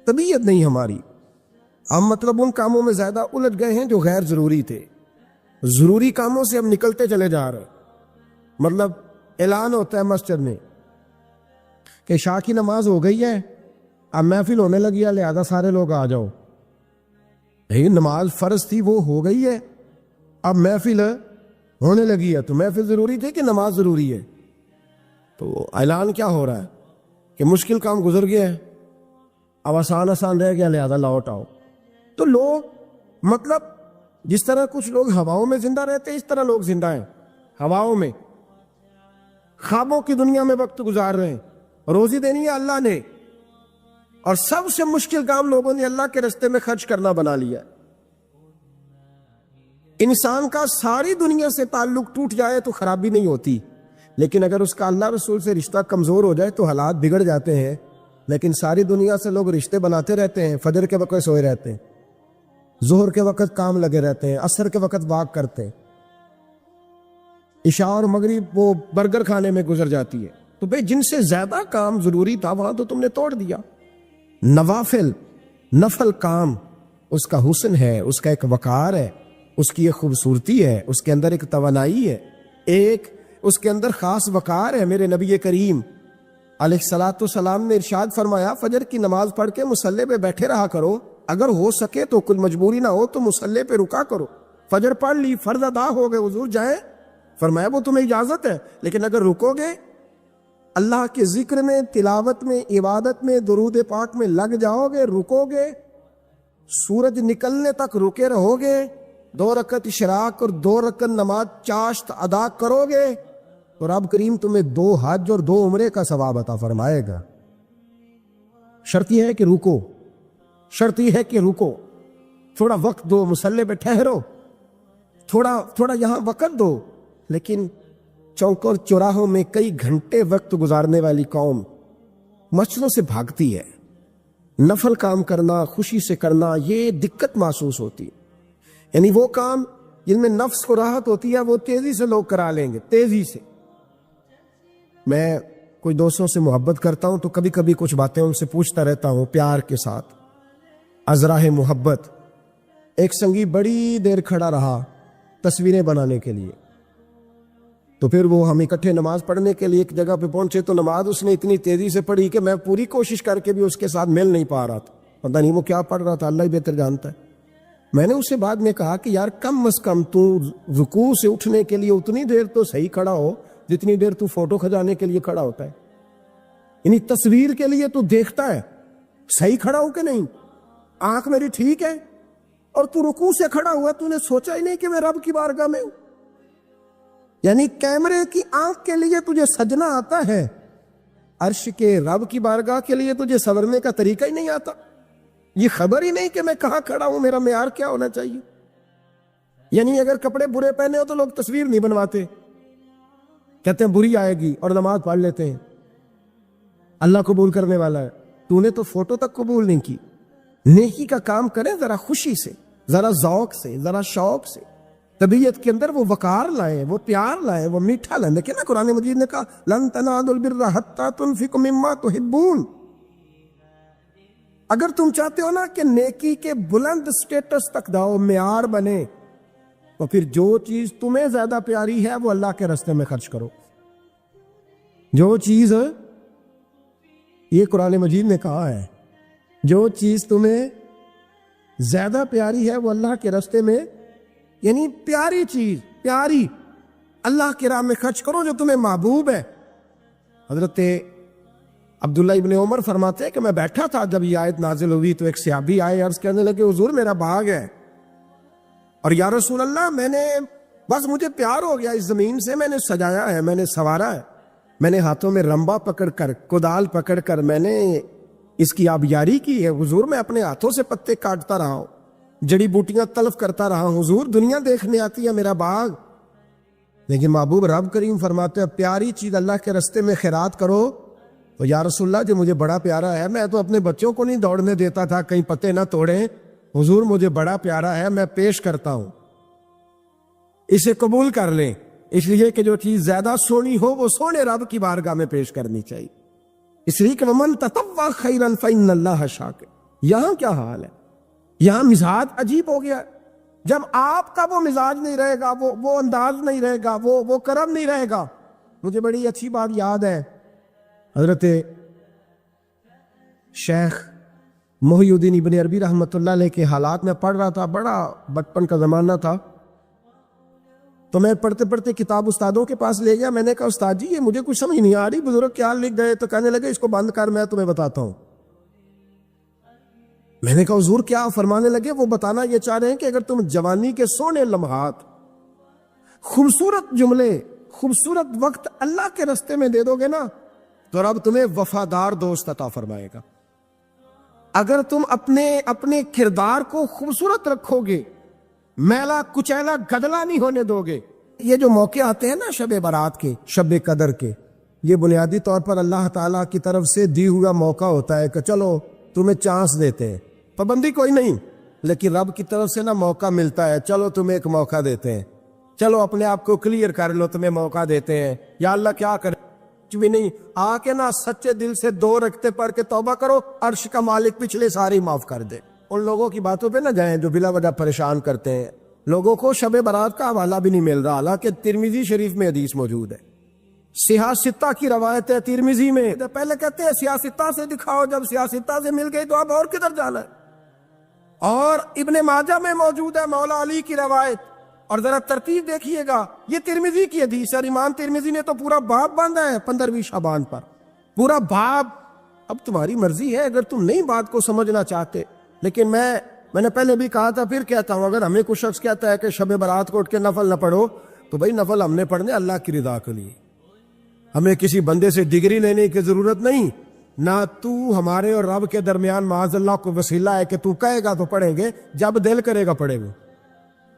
طبیعت نہیں ہماری، ہم مطلب ان کاموں میں زیادہ الجھ گئے ہیں جو غیر ضروری تھے، ضروری کاموں سے ہم نکلتے چلے جا رہے ہیں۔ مطلب اعلان ہوتا ہے مسجد میں کہ عشاء کی نماز ہو گئی ہے، اب محفل ہونے لگی ہے، لہذا سارے لوگ آ جاؤ۔ لیکن نماز فرض تھی وہ ہو گئی ہے، اب محفل ہونے لگی ہے، تو محفل ضروری تھی کہ نماز ضروری ہے؟ تو اعلان کیا ہو رہا ہے کہ مشکل کام گزر گیا ہے، اب آسان رہ گیا، لہذا لوٹ آؤ۔ تو لوگ مطلب جس طرح کچھ لوگ ہواؤں میں زندہ رہتے اس طرح لوگ زندہ ہیں، ہواؤں میں، خوابوں کی دنیا میں وقت گزار رہے ہیں۔ روزی دینی ہے اللہ نے، اور سب سے مشکل کام لوگوں نے اللہ کے راستے میں خرچ کرنا بنا لیا۔ انسان کا ساری دنیا سے تعلق ٹوٹ جائے تو خرابی نہیں ہوتی، لیکن اگر اس کا اللہ رسول سے رشتہ کمزور ہو جائے تو حالات بگڑ جاتے ہیں۔ لیکن ساری دنیا سے لوگ رشتے بناتے رہتے ہیں، فجر کے وقت سوئے رہتے ہیں، ظہر کے وقت کام لگے رہتے ہیں، عصر کے وقت واک کرتے ہیں، عشاء اور مغرب وہ برگر کھانے میں گزر جاتی ہے۔ تو بھئی جن سے زیادہ کام ضروری تھا وہاں تو تم نے توڑ دیا۔ نفل کام، اس کا حسن ہے، اس کا ایک وقار ہے، اس کی ایک خوبصورتی ہے، اس کے اندر ایک توانائی ہے، ایک اس کے اندر خاص وقار ہے۔ میرے نبی کریم علیہ الصلوۃ والسلام نے ارشاد فرمایا فجر کی نماز پڑھ کے مصلی پہ بیٹھے رہا کرو، اگر ہو سکے تو کوئی مجبوری نہ ہو تو مصلی پہ رکا کرو۔ فجر پڑھ لی، فرض ادا ہو گئے، حضور جائیں، فرمایا وہ تمہیں اجازت ہے، لیکن اگر رکو گے اللہ کے ذکر میں، تلاوت میں، عبادت میں، درود پاک میں لگ جاؤ گے، رکو گے، سورج نکلنے تک رکے رہو گے، 2 رکعت اشراق اور 2 رکعت نماز چاشت ادا کرو گے تو رب کریم تمہیں 2 حج اور 2 عمرے کا ثواب عطا فرمائے گا۔ شرط یہ ہے کہ رکو، شرط یہ ہے کہ رکو، تھوڑا وقت دو، مصلی پہ ٹھہرو، تھوڑا یہاں وقت دو۔ لیکن چوکوں اور چوراہوں میں کئی گھنٹے وقت گزارنے والی قوم مسجدوں سے بھاگتی ہے، نفل کام کرنا، خوشی سے کرنا، یہ دقت محسوس ہوتی، یعنی وہ کام جن میں نفس کو راحت ہوتی ہے وہ تیزی سے لوگ کرا لیں گے، تیزی سے۔ میں کوئی دوستوں سے محبت کرتا ہوں تو کبھی کبھی کچھ باتیں ان سے پوچھتا رہتا ہوں پیار کے ساتھ، ازراہ محبت۔ ایک سنگی بڑی دیر کھڑا رہا تصویریں بنانے کے لیے، تو پھر وہ ہم اکٹھے نماز پڑھنے کے لیے ایک جگہ پہ پہنچے تو نماز اس نے اتنی تیزی سے پڑھی کہ میں پوری کوشش کر کے بھی اس کے ساتھ مل نہیں پا رہا تھا، پتہ نہیں وہ کیا پڑھ رہا تھا، اللہ ہی بہتر جانتا ہے۔ میں نے اسے بعد میں کہا کہ یار کم از کم تو رکوع سے اٹھنے کے لیے اتنی دیر تو صحیح کھڑا ہو جتنی دیر تو فوٹو کھنچانے کے لیے کھڑا ہوتا ہے، یعنی تصویر کے لیے تو دیکھتا ہے صحیح کھڑا ہو کہ نہیں، آنکھ میری ٹھیک ہے، اور تو رکوع سے کھڑا ہوا، تو نے سوچا ہی نہیں کہ میں رب کی بارگاہ میں ہوں۔ یعنی کیمرے کی آنکھ کے لیے تجھے سجنا آتا ہے، عرش کے رب کی بارگاہ کے لیے تجھے سورنے کا طریقہ ہی نہیں آتا، یہ خبر ہی نہیں کہ میں کہاں کھڑا ہوں، میرا معیار کیا ہونا چاہیے۔ یعنی اگر کپڑے برے پہنے ہو تو لوگ تصویر نہیں بنواتے، کہتے ہیں بری آئے گی اور نماز پڑھ لیتے ہیں، اللہ قبول کرنے والا ہے۔ تو نے تو فوٹو تک قبول نہیں کی۔ نیکی کا کام کریں ذرا خوشی سے، ذرا ذوق سے، ذرا شوق سے، طبیعت کے اندر وہ وقار لائیں، وہ پیار لائیں، وہ میٹھا لائیں۔ لیکن نا قرآن مجید نے کہا لن تنالوا البر حتی تنفقوا مما تحبون۔ اگر تم چاہتے ہو نا کہ نیکی کے بلند سٹیٹس تک جاؤ، معیار بنے، تو پھر جو چیز تمہیں زیادہ پیاری ہے وہ اللہ کے راستے میں خرچ کرو۔ جو چیز، یہ قرآن مجید نے کہا ہے، جو چیز تمہیں زیادہ پیاری ہے وہ اللہ کے راستے میں، یعنی پیاری چیز، پیاری اللہ کی راہ میں خرچ کرو جو تمہیں محبوب ہے۔ حضرت عبداللہ ابن عمر فرماتے ہیں کہ میں بیٹھا تھا جب یہ آیت نازل ہوئی تو ایک صحابی آئے، عرض کرنے لگے حضور میرا باغ ہے، اور یا رسول اللہ بس مجھے پیار ہو گیا اس زمین سے، میں نے سجایا ہے، میں نے سنوارا ہے، میں نے ہاتھوں میں رمبا پکڑ کر، کدال پکڑ کر میں نے اس کی آبیاری کی ہے حضور، میں اپنے ہاتھوں سے پتے کاٹتا رہا ہوں، جڑی بوٹیاں تلف کرتا رہا ہوں حضور، دنیا دیکھنے آتی ہے میرا باغ۔ لیکن محبوب رب کریم فرماتے ہیں پیاری چیز اللہ کے راستے میں خیرات کرو، تو یا رسول اللہ جو مجھے بڑا پیارا ہے، میں تو اپنے بچوں کو نہیں دوڑنے دیتا تھا کہیں پتے نہ توڑیں، حضور مجھے بڑا پیارا ہے، میں پیش کرتا ہوں، اسے قبول کر لیں، اس لیے کہ جو چیز زیادہ سونی ہو وہ سونے رب کی بارگاہ میں پیش کرنی چاہیے، اس لیے کہ وَمَن تَطَوَّعَ خَيْرًا فَإِنَّ اللَّهَ شَاكِرٌ۔ یہاں کیا حال ہے، یہاں مزاج عجیب ہو گیا، جب آپ کا وہ مزاج نہیں رہے گا، وہ انداز نہیں رہے گا، وہ کرم نہیں رہے گا۔ مجھے بڑی اچھی بات یاد ہے، حضرت شیخ محی الدین ابن عربی رحمۃ اللہ علیہ کے حالات میں پڑھ رہا تھا، بڑا بچپن کا زمانہ تھا، تو میں پڑھتے پڑھتے کتاب استادوں کے پاس لے گیا، میں نے کہا استاد جی یہ مجھے کچھ سمجھ نہیں آ رہی، بزرگ کیا لکھ گئے؟ تو کہنے لگے اس کو بند کر، میں تمہیں بتاتا ہوں۔ میں نے کہا حضور کیا؟ فرمانے لگے وہ بتانا یہ چاہ رہے ہیں کہ اگر تم جوانی کے سونے لمحات، خوبصورت جملے، خوبصورت وقت اللہ کے راستے میں دے دو گے نا تو رب تمہیں وفادار دوست عطا فرمائے گا۔ اگر تم اپنے کردار کو خوبصورت رکھو گے، میلا کچیلا گدلا نہیں ہونے دو گے۔ یہ جو موقع آتے ہیں نا شب برات کے، شب قدر کے، یہ بنیادی طور پر اللہ تعالیٰ کی طرف سے دی ہوا موقع ہوتا ہے کہ چلو تمہیں چانس دیتے ہیں، پابندی کوئی نہیں، لیکن رب کی طرف سے نا موقع ملتا ہے، چلو تمہیں ایک موقع دیتے ہیں، چلو اپنے آپ کو کلیئر کر لو، تمہیں موقع دیتے ہیں۔ یا اللہ کیا کرے، کچھ بھی نہیں، آ کے نا سچے دل سے 2 رکعتیں پڑھ کے توبہ کرو، عرش کا مالک پچھلے سارے معاف کر دے۔ ان لوگوں کی باتوں پہ نہ جائیں جو بلا وجہ پریشان کرتے ہیں، لوگوں کو شب برات کا حوالہ بھی نہیں مل رہا، حالانکہ ترمذی شریف میں حدیث موجود ہے، سیاہ ستہ کی روایت ہے ترمذی میں، پہلے کہتے ہیں سیاہ ستہ سے دکھاؤ، جب سیاہ ستہ سے مل گئی تو اب اور کدھر جانا ہے۔ اور ابن ماجہ میں موجود ہے مولا علی کی روایت، اور ذرا ترتیب دیکھیے گا، یہ ترمذی کی حدیث ہے، امام ترمذی نے تو پورا باب باندھا ہے 15ویں شعبان پر، پورا باب۔ اب تمہاری مرضی ہے اگر تم نہیں بات کو سمجھنا چاہتے، لیکن میں نے پہلے بھی کہا تھا، پھر کہتا ہوں، اگر ہمیں کوئی شخص کہتا ہے کہ شب برات کو اٹھ کے نفل نہ پڑھو، تو بھائی نفل ہم نے پڑھنے اللہ کی رضا کے لیے، ہمیں کسی بندے سے ڈگری لینے کی ضرورت نہیں، نہ تو ہمارے اور رب کے درمیان معاذ اللہ کو وسیلہ ہے کہ تو کہے گا تو پڑھیں گے، جب دل کرے گا پڑھیں گے،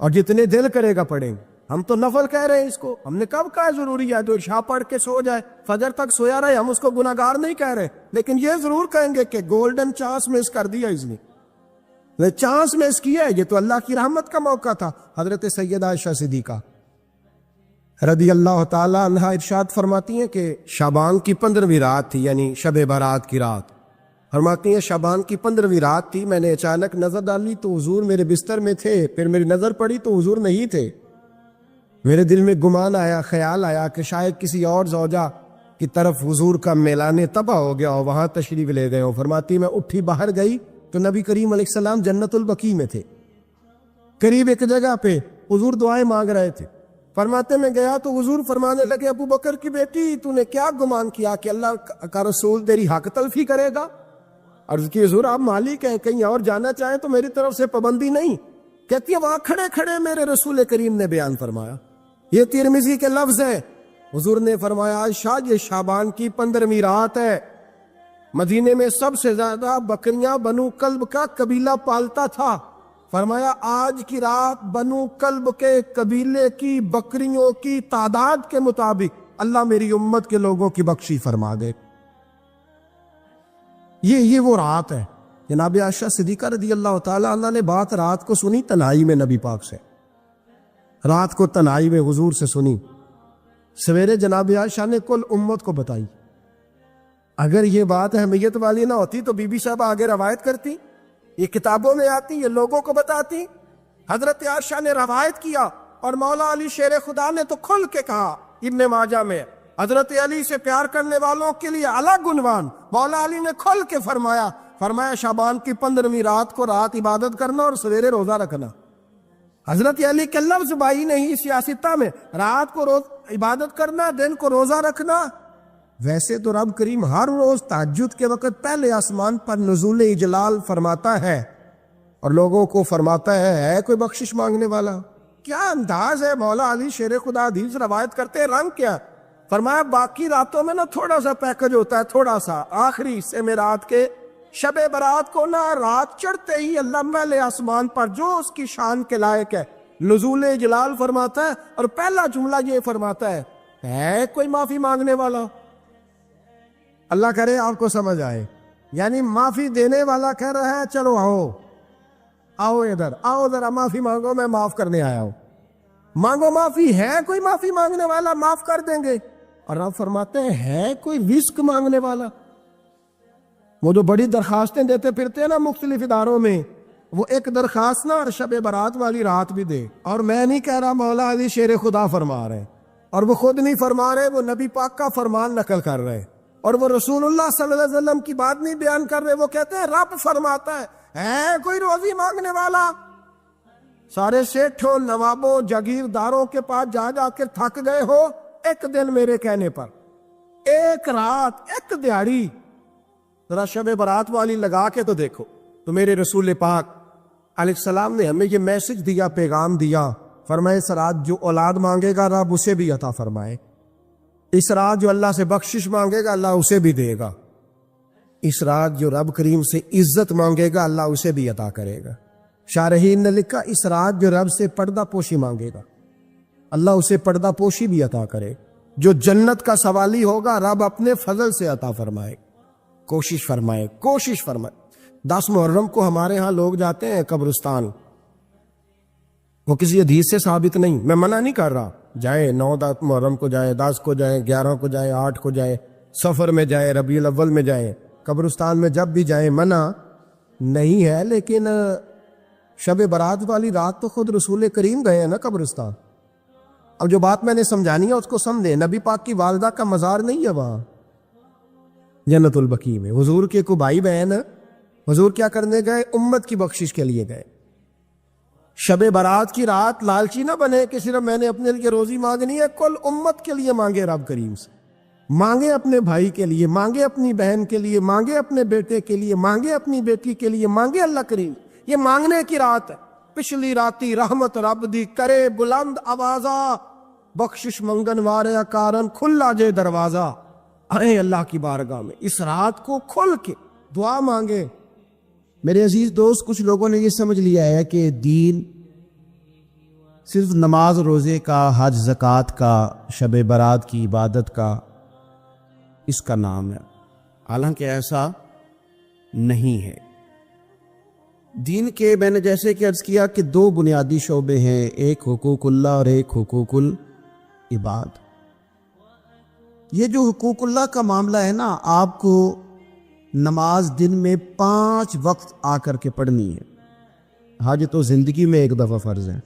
اور جتنے دل کرے گا پڑھیں گے۔ ہم تو نفل کہہ رہے ہیں اس کو، ہم نے کب کہا ضروری ہے تو عشاء پڑھ کے سو جائے، فجر تک سویا رہے، ہم اس کو گناہگار نہیں کہہ رہے، لیکن یہ ضرور کہیں گے کہ گولڈن چانس مس کر دیا اس نے، چانس مس کیا ہے، یہ تو اللہ کی رحمت کا موقع تھا۔ حضرت سیدہ عائشہ صدیقہ رضی اللہ تعالی عنہا ارشاد فرماتی ہیں کہ شعبان کی 15ویں رات تھی، یعنی شب برات کی رات، فرماتی ہیں شعبان کی 15ویں رات تھی، میں نے اچانک نظر ڈالی تو حضور میرے بستر میں تھے، پھر میری نظر پڑی تو حضور نہیں تھے، میرے دل میں گمان آیا، خیال آیا کہ شاید کسی اور زوجہ کی طرف حضور کا میلان تباہ ہو گیا ہو، وہاں تشریف لے گئے ہو۔ فرماتی میں اٹھی باہر گئی تو نبی کریم علیہ السلام جنت البقیع میں تھے، قریب ایک جگہ پہ حضور دعائیں مانگ رہے تھے۔ فرماتے میں گیا تو حضور فرمانے لگے، ابو بکر کی بیٹی تو نے کیا گمان کیا کہ اللہ کا رسول تیری حق تلفی کرے گا؟ عرض کی حضور آپ مالک ہیں، کہیں اور جانا چاہیں تو میری طرف سے پابندی نہیں۔ کہتی ہے وہاں کھڑے کھڑے میرے رسول کریم نے بیان فرمایا، یہ ترمذی کے لفظ ہیں، حضور نے فرمایا عائشہ یہ شعبان کی 15ویں رات ہے، مدینے میں سب سے زیادہ بکریاں بنو کلب کا قبیلہ پالتا تھا، فرمایا آج کی رات بنو کلب کے قبیلے کی بکریوں کی تعداد کے مطابق اللہ میری امت کے لوگوں کی بخشی فرما دے۔ یہ وہ رات ہے۔ جناب عائشہ صدیقہ رضی اللہ تعالی عنہ نے بات رات کو سنی تنہائی میں نبی پاک سے، رات کو تنہائی میں حضور سے سنی، سویرے جناب عائشہ نے کل امت کو بتائی۔ اگر یہ بات اہمیت والی نہ ہوتی تو بی بی صاحب آگے روایت کرتی، یہ کتابوں میں آتی، یہ لوگوں کو بتاتی۔ حضرت عائشہ نے روایت کیا اور مولا علی شیر خدا نے تو کھل کے کہا، ابن ماجہ میں حضرت علی سے پیار کرنے والوں کے لیے الگ عنوان، مولا علی نے کھل کے فرمایا شعبان کی 15ویں رات کو رات عبادت کرنا اور سویرے روزہ رکھنا۔ حضرت علی کے لفظ بائی نہیں سیاستہ میں، رات کو عبادت کرنا، دن کو روزہ رکھنا۔ ویسے تو رب کریم ہر روز تہجد کے وقت پہلے آسمان پر نزول اجلال فرماتا ہے اور لوگوں کو فرماتا ہے کوئی بخشش مانگنے والا؟ کیا انداز ہے مولا علی شیر خدا حدیث روایت کرتے، رنگ کیا؟ فرمایا باقی راتوں میں نا تھوڑا سا پیکج ہوتا ہے، تھوڑا سا آخری حصے میں رات کے، شب برات کو نا رات چڑھتے ہی اللہ پہلے آسمان پر جو اس کی شان کے لائق ہے نزول جلال فرماتا ہے، اور پہلا جملہ یہ فرماتا ہے کوئی معافی مانگنے والا؟ اللہ کرے آپ کو سمجھ آئے، یعنی معافی دینے والا کہہ رہا ہے چلو آؤ ادھر آؤ ذرا معافی مانگو، میں معاف کرنے آیا ہوں، مانگو معافی، ہے کوئی معافی مانگنے والا؟ معاف کر دیں گے۔ اور آپ فرماتے ہیں ہے کوئی رزق مانگنے والا؟ وہ جو بڑی درخواستیں دیتے پھرتے ہیں نا مختلف اداروں میں، وہ ایک درخواست نہ اور شب برات والی رات بھی دے۔ اور میں نہیں کہہ رہا مولا علی شیر خدا فرما رہے، اور وہ خود نہیں فرما رہے، وہ نبی پاک کا فرمان نقل کر رہے، اور وہ رسول اللہ صلی اللہ علیہ وسلم کی بات نہیں بیان کر رہے، وہ کہتے ہیں رب فرماتا ہے کوئی روزی مانگنے والا؟ سارے سیٹھوں، نوابوں، جاگیرداروں کے پاس جا کے تھک گئے ہو، ایک دن میرے کہنے پر، ایک رات، ایک دیہڑی ذرا شب برات والی لگا کے تو دیکھو۔ تو میرے رسول پاک علیہ السلام نے ہمیں یہ میسج دیا، پیغام دیا، فرمائے اس رات جو اولاد مانگے گا رب اسے بھی عطا فرمائے، اس رات جو اللہ سے بخشش مانگے گا اللہ اسے بھی دے گا، اس رات جو رب کریم سے عزت مانگے گا اللہ اسے بھی عطا کرے گا۔ شارحین نے لکھا اس رات جو رب سے پردہ پوشی مانگے گا اللہ اسے پردہ پوشی بھی عطا کرے، جو جنت کا سوالی ہوگا رب اپنے فضل سے عطا فرمائے۔ کوشش فرمائے 10 محرم کو ہمارے ہاں لوگ جاتے ہیں قبرستان، وہ کسی حدیث سے ثابت نہیں، میں منع نہیں کر رہا، جائے 9 محرم کو جائے، 10 کو جائے، 11 کو جائے، 8 کو جائے، سفر میں جائے، ربیع الاول میں جائے، قبرستان میں جب بھی جائیں منع نہیں ہے، لیکن شب برات والی رات تو خود رسول کریم گئے ہیں نا قبرستان۔ اب جو بات میں نے سمجھانی ہے اس کو سمجھیں، نبی پاک کی والدہ کا مزار نہیں ہے وہاں جنت البقیع میں، حضور کے کو بھائی بہن، حضور کیا کرنے گئے؟ امت کی بخشش کے لیے گئے۔ شب برات کی رات لالچی نہ بنے کہ صرف میں نے اپنے لیے روزی مانگنی ہے، کل امت کے لیے مانگے رب کریم سے، مانگے اپنے بھائی کے لیے، مانگے اپنی بہن کے لیے، مانگے اپنے بیٹے کے لیے، مانگے اپنی بیٹی کے لیے، مانگے اللہ کریم۔ یہ مانگنے کی رات ہے۔ پچھلی راتی رحمت رب دی کرے بلند آوازہ، بخشش منگن وارے کارن کھلا جے دروازہ۔ آئے اللہ کی بارگاہ میں اس رات کو کھل کے دعا مانگے۔ میرے عزیز دوست، کچھ لوگوں نے یہ سمجھ لیا ہے کہ دین صرف نماز روزے کا، حج زکوٰۃ کا، شب برات کی عبادت کا، اس کا نام ہے، حالانکہ ایسا نہیں ہے۔ دین کے میں نے جیسے کہ عرض کیا کہ دو بنیادی شعبے ہیں، ایک حقوق اللہ اور ایک حقوق العباد۔ یہ جو حقوق اللہ کا معاملہ ہے نا، آپ کو نماز دن میں 5 وقت آ کر کے پڑھنی ہے۔ حج تو زندگی میں ایک دفعہ فرض ہے،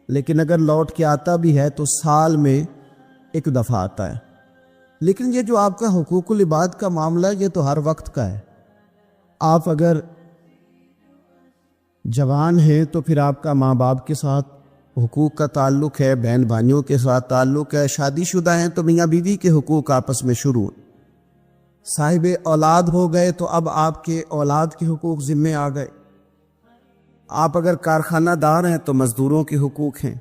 لیکن اگر لوٹ کے آتا بھی ہے تو سال میں ایک دفعہ آتا ہے۔ لیکن یہ جو آپ کا حقوق العباد کا معاملہ ہے، یہ تو ہر وقت کا ہے۔ آپ اگر جوان ہیں تو پھر آپ کا ماں باپ کے ساتھ حقوق کا تعلق ہے، بہن بھائیوں کے ساتھ تعلق ہے، شادی شدہ ہیں تو میاں بیوی کے حقوق آپس میں شروع، صاحب اولاد ہو گئے تو اب آپ کے اولاد کے حقوق ذمے آ گئے، آپ اگر کارخانہ دار ہیں تو مزدوروں کے حقوق ہیں،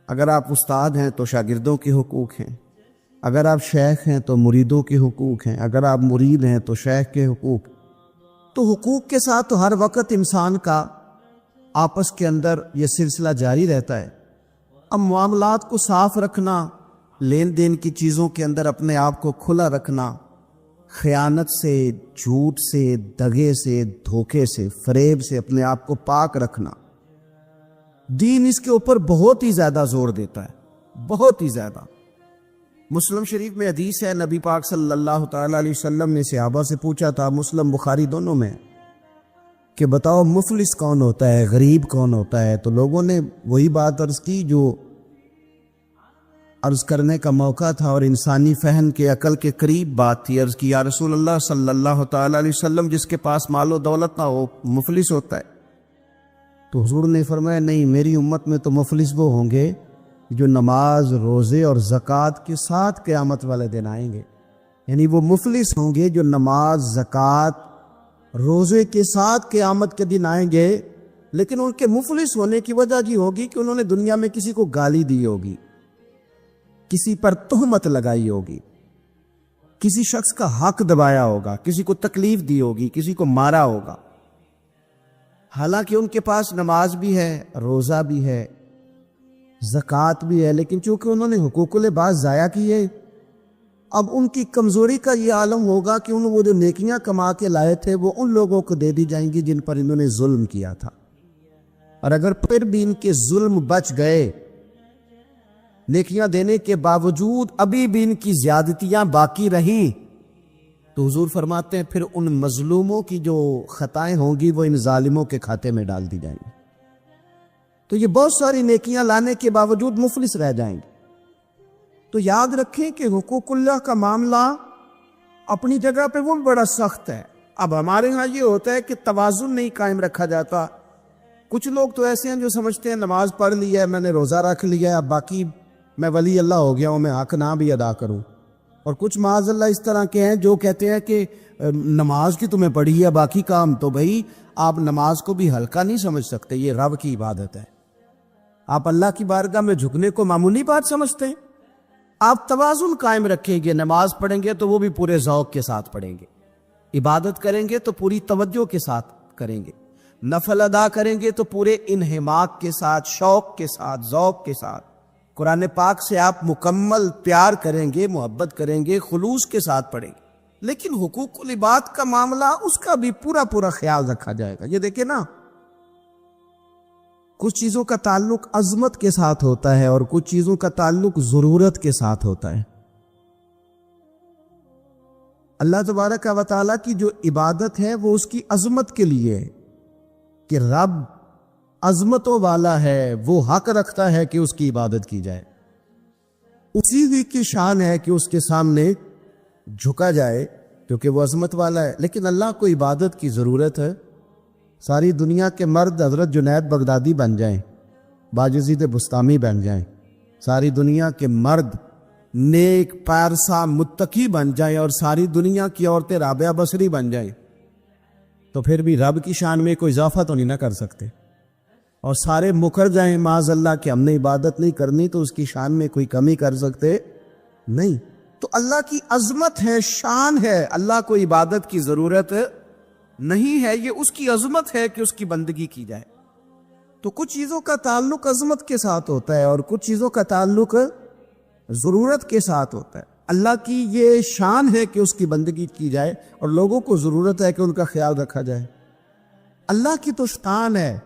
اگر آپ استاد ہیں تو شاگردوں کے حقوق ہیں، اگر آپ شیخ ہیں تو مریدوں کے حقوق ہیں، اگر آپ مرید ہیں تو شیخ کے حقوق۔ تو حقوق کے ساتھ تو ہر وقت انسان کا آپس کے اندر یہ سلسلہ جاری رہتا ہے۔ اب معاملات کو صاف رکھنا، لین دین کی چیزوں کے اندر اپنے آپ کو کھلا رکھنا، خیانت سے، جھوٹ سے، دغے سے، دھوکے سے، فریب سے اپنے آپ کو پاک رکھنا، دین اس کے اوپر بہت ہی زیادہ زور دیتا ہے، بہت ہی زیادہ۔ مسلم شریف میں حدیث ہے، نبی پاک صلی اللہ تعالی علیہ وسلم نے صحابہ سے پوچھا تھا، مسلم بخاری دونوں میں، کہ بتاؤ مفلس کون ہوتا ہے، غریب کون ہوتا ہے؟ تو لوگوں نے وہی بات عرض کی جو عرض کرنے کا موقع تھا اور انسانی فہم کے عقل کے قریب بات تھی۔ عرض کی، یا رسول اللہ صلی اللہ تعالی علیہ وسلم، جس کے پاس مال و دولت نہ ہو مفلس ہوتا ہے؟ تو حضور نے فرمایا، نہیں، میری امت میں تو مفلس وہ ہوں گے جو نماز، روزے اور زکوٰۃ کے ساتھ قیامت والے دن آئیں گے۔ یعنی وہ مفلس ہوں گے جو نماز، زکوٰۃ، روزے کے ساتھ قیامت کے دن آئیں گے، لیکن ان کے مفلس ہونے کی وجہ یہ ہوگی کہ انہوں نے دنیا میں کسی کو گالی دی ہوگی، کسی پر تہمت لگائی ہوگی، کسی شخص کا حق دبایا ہوگا، کسی کو تکلیف دی ہوگی، کسی کو مارا ہوگا، حالانکہ ان کے پاس نماز بھی ہے، روزہ بھی ہے، زکوٰۃ بھی ہے، لیکن چونکہ انہوں نے حقوق العباد ضائع کیے، اب ان کی کمزوری کا یہ عالم ہوگا کہ وہ جو نیکیاں کما کے لائے تھے وہ ان لوگوں کو دے دی جائیں گی جن پر انہوں نے ظلم کیا تھا۔ اور اگر پھر بھی ان کے ظلم بچ گئے، نیکیاں دینے کے باوجود ابھی بھی ان کی زیادتیاں باقی رہیں، تو حضور فرماتے ہیں پھر ان مظلوموں کی جو خطائیں ہوں گی وہ ان ظالموں کے کھاتے میں ڈال دی جائیں گی۔ تو یہ بہت ساری نیکیاں لانے کے باوجود مفلس رہ جائیں گے۔ تو یاد رکھیں کہ حقوق اللہ کا معاملہ اپنی جگہ پہ وہ بڑا سخت ہے۔ اب ہمارے ہاں یہ ہوتا ہے کہ توازن نہیں قائم رکھا جاتا۔ کچھ لوگ تو ایسے ہیں جو سمجھتے ہیں نماز پڑھ لی ہے، میں نے روزہ رکھ لیا ہے، اب باقی میں ولی اللہ ہو گیا ہوں، میں حق نہ بھی ادا کروں۔ اور کچھ معاذ اللہ اس طرح کے ہیں جو کہتے ہیں کہ نماز کی تمہیں پڑھی ہے، باقی کام تو بھائی آپ نماز کو بھی ہلکا نہیں سمجھ سکتے، یہ رب کی عبادت ہے۔ آپ اللہ کی بارگاہ میں جھکنے کو معمولی بات سمجھتے ہیں؟ آپ توازن قائم رکھیں گے، نماز پڑھیں گے تو وہ بھی پورے ذوق کے ساتھ پڑھیں گے، عبادت کریں گے تو پوری توجہ کے ساتھ کریں گے، نفل ادا کریں گے تو پورے انہماک کے ساتھ، شوق کے ساتھ، ذوق کے ساتھ۔ قرآن پاک سے آپ مکمل پیار کریں گے، محبت کریں گے، خلوص کے ساتھ پڑھیں گے۔ لیکن حقوق العباد کا معاملہ، اس کا بھی پورا خیال رکھا جائے گا۔ یہ دیکھیں نا، کچھ چیزوں کا تعلق عظمت کے ساتھ ہوتا ہے اور کچھ چیزوں کا تعلق ضرورت کے ساتھ ہوتا ہے۔ اللہ تبارک و تعالیٰ کی جو عبادت ہے وہ اس کی عظمت کے لیے ہے کہ رب عظمتوں والا ہے، وہ حق رکھتا ہے کہ اس کی عبادت کی جائے، اسی ہی کی شان ہے کہ اس کے سامنے جھکا جائے کیونکہ وہ عظمت والا ہے۔ لیکن اللہ کو عبادت کی ضرورت ہے، ساری دنیا کے مرد حضرت جنید بغدادی بن جائیں، باجزید بستامی بن جائیں، ساری دنیا کے مرد نیک پارسا متقی بن جائیں، اور ساری دنیا کی عورتیں رابعہ بصری بن جائیں، تو پھر بھی رب کی شان میں کوئی اضافہ تو نہیں نہ کر سکتے۔ اور سارے مکر جائیں معاذ اللہ کہ ہم نے عبادت نہیں کرنی، تو اس کی شان میں کوئی کمی کر سکتے نہیں۔ تو اللہ کی عظمت ہے، شان ہے، اللہ کو عبادت کی ضرورت نہیں ہے، یہ اس کی عظمت ہے کہ اس کی بندگی کی جائے۔ تو کچھ چیزوں کا تعلق عظمت کے ساتھ ہوتا ہے اور کچھ چیزوں کا تعلق ضرورت کے ساتھ ہوتا ہے۔ اللہ کی یہ شان ہے کہ اس کی بندگی کی جائے، اور لوگوں کو ضرورت ہے کہ ان کا خیال رکھا جائے۔ اللہ کی تو شان ہے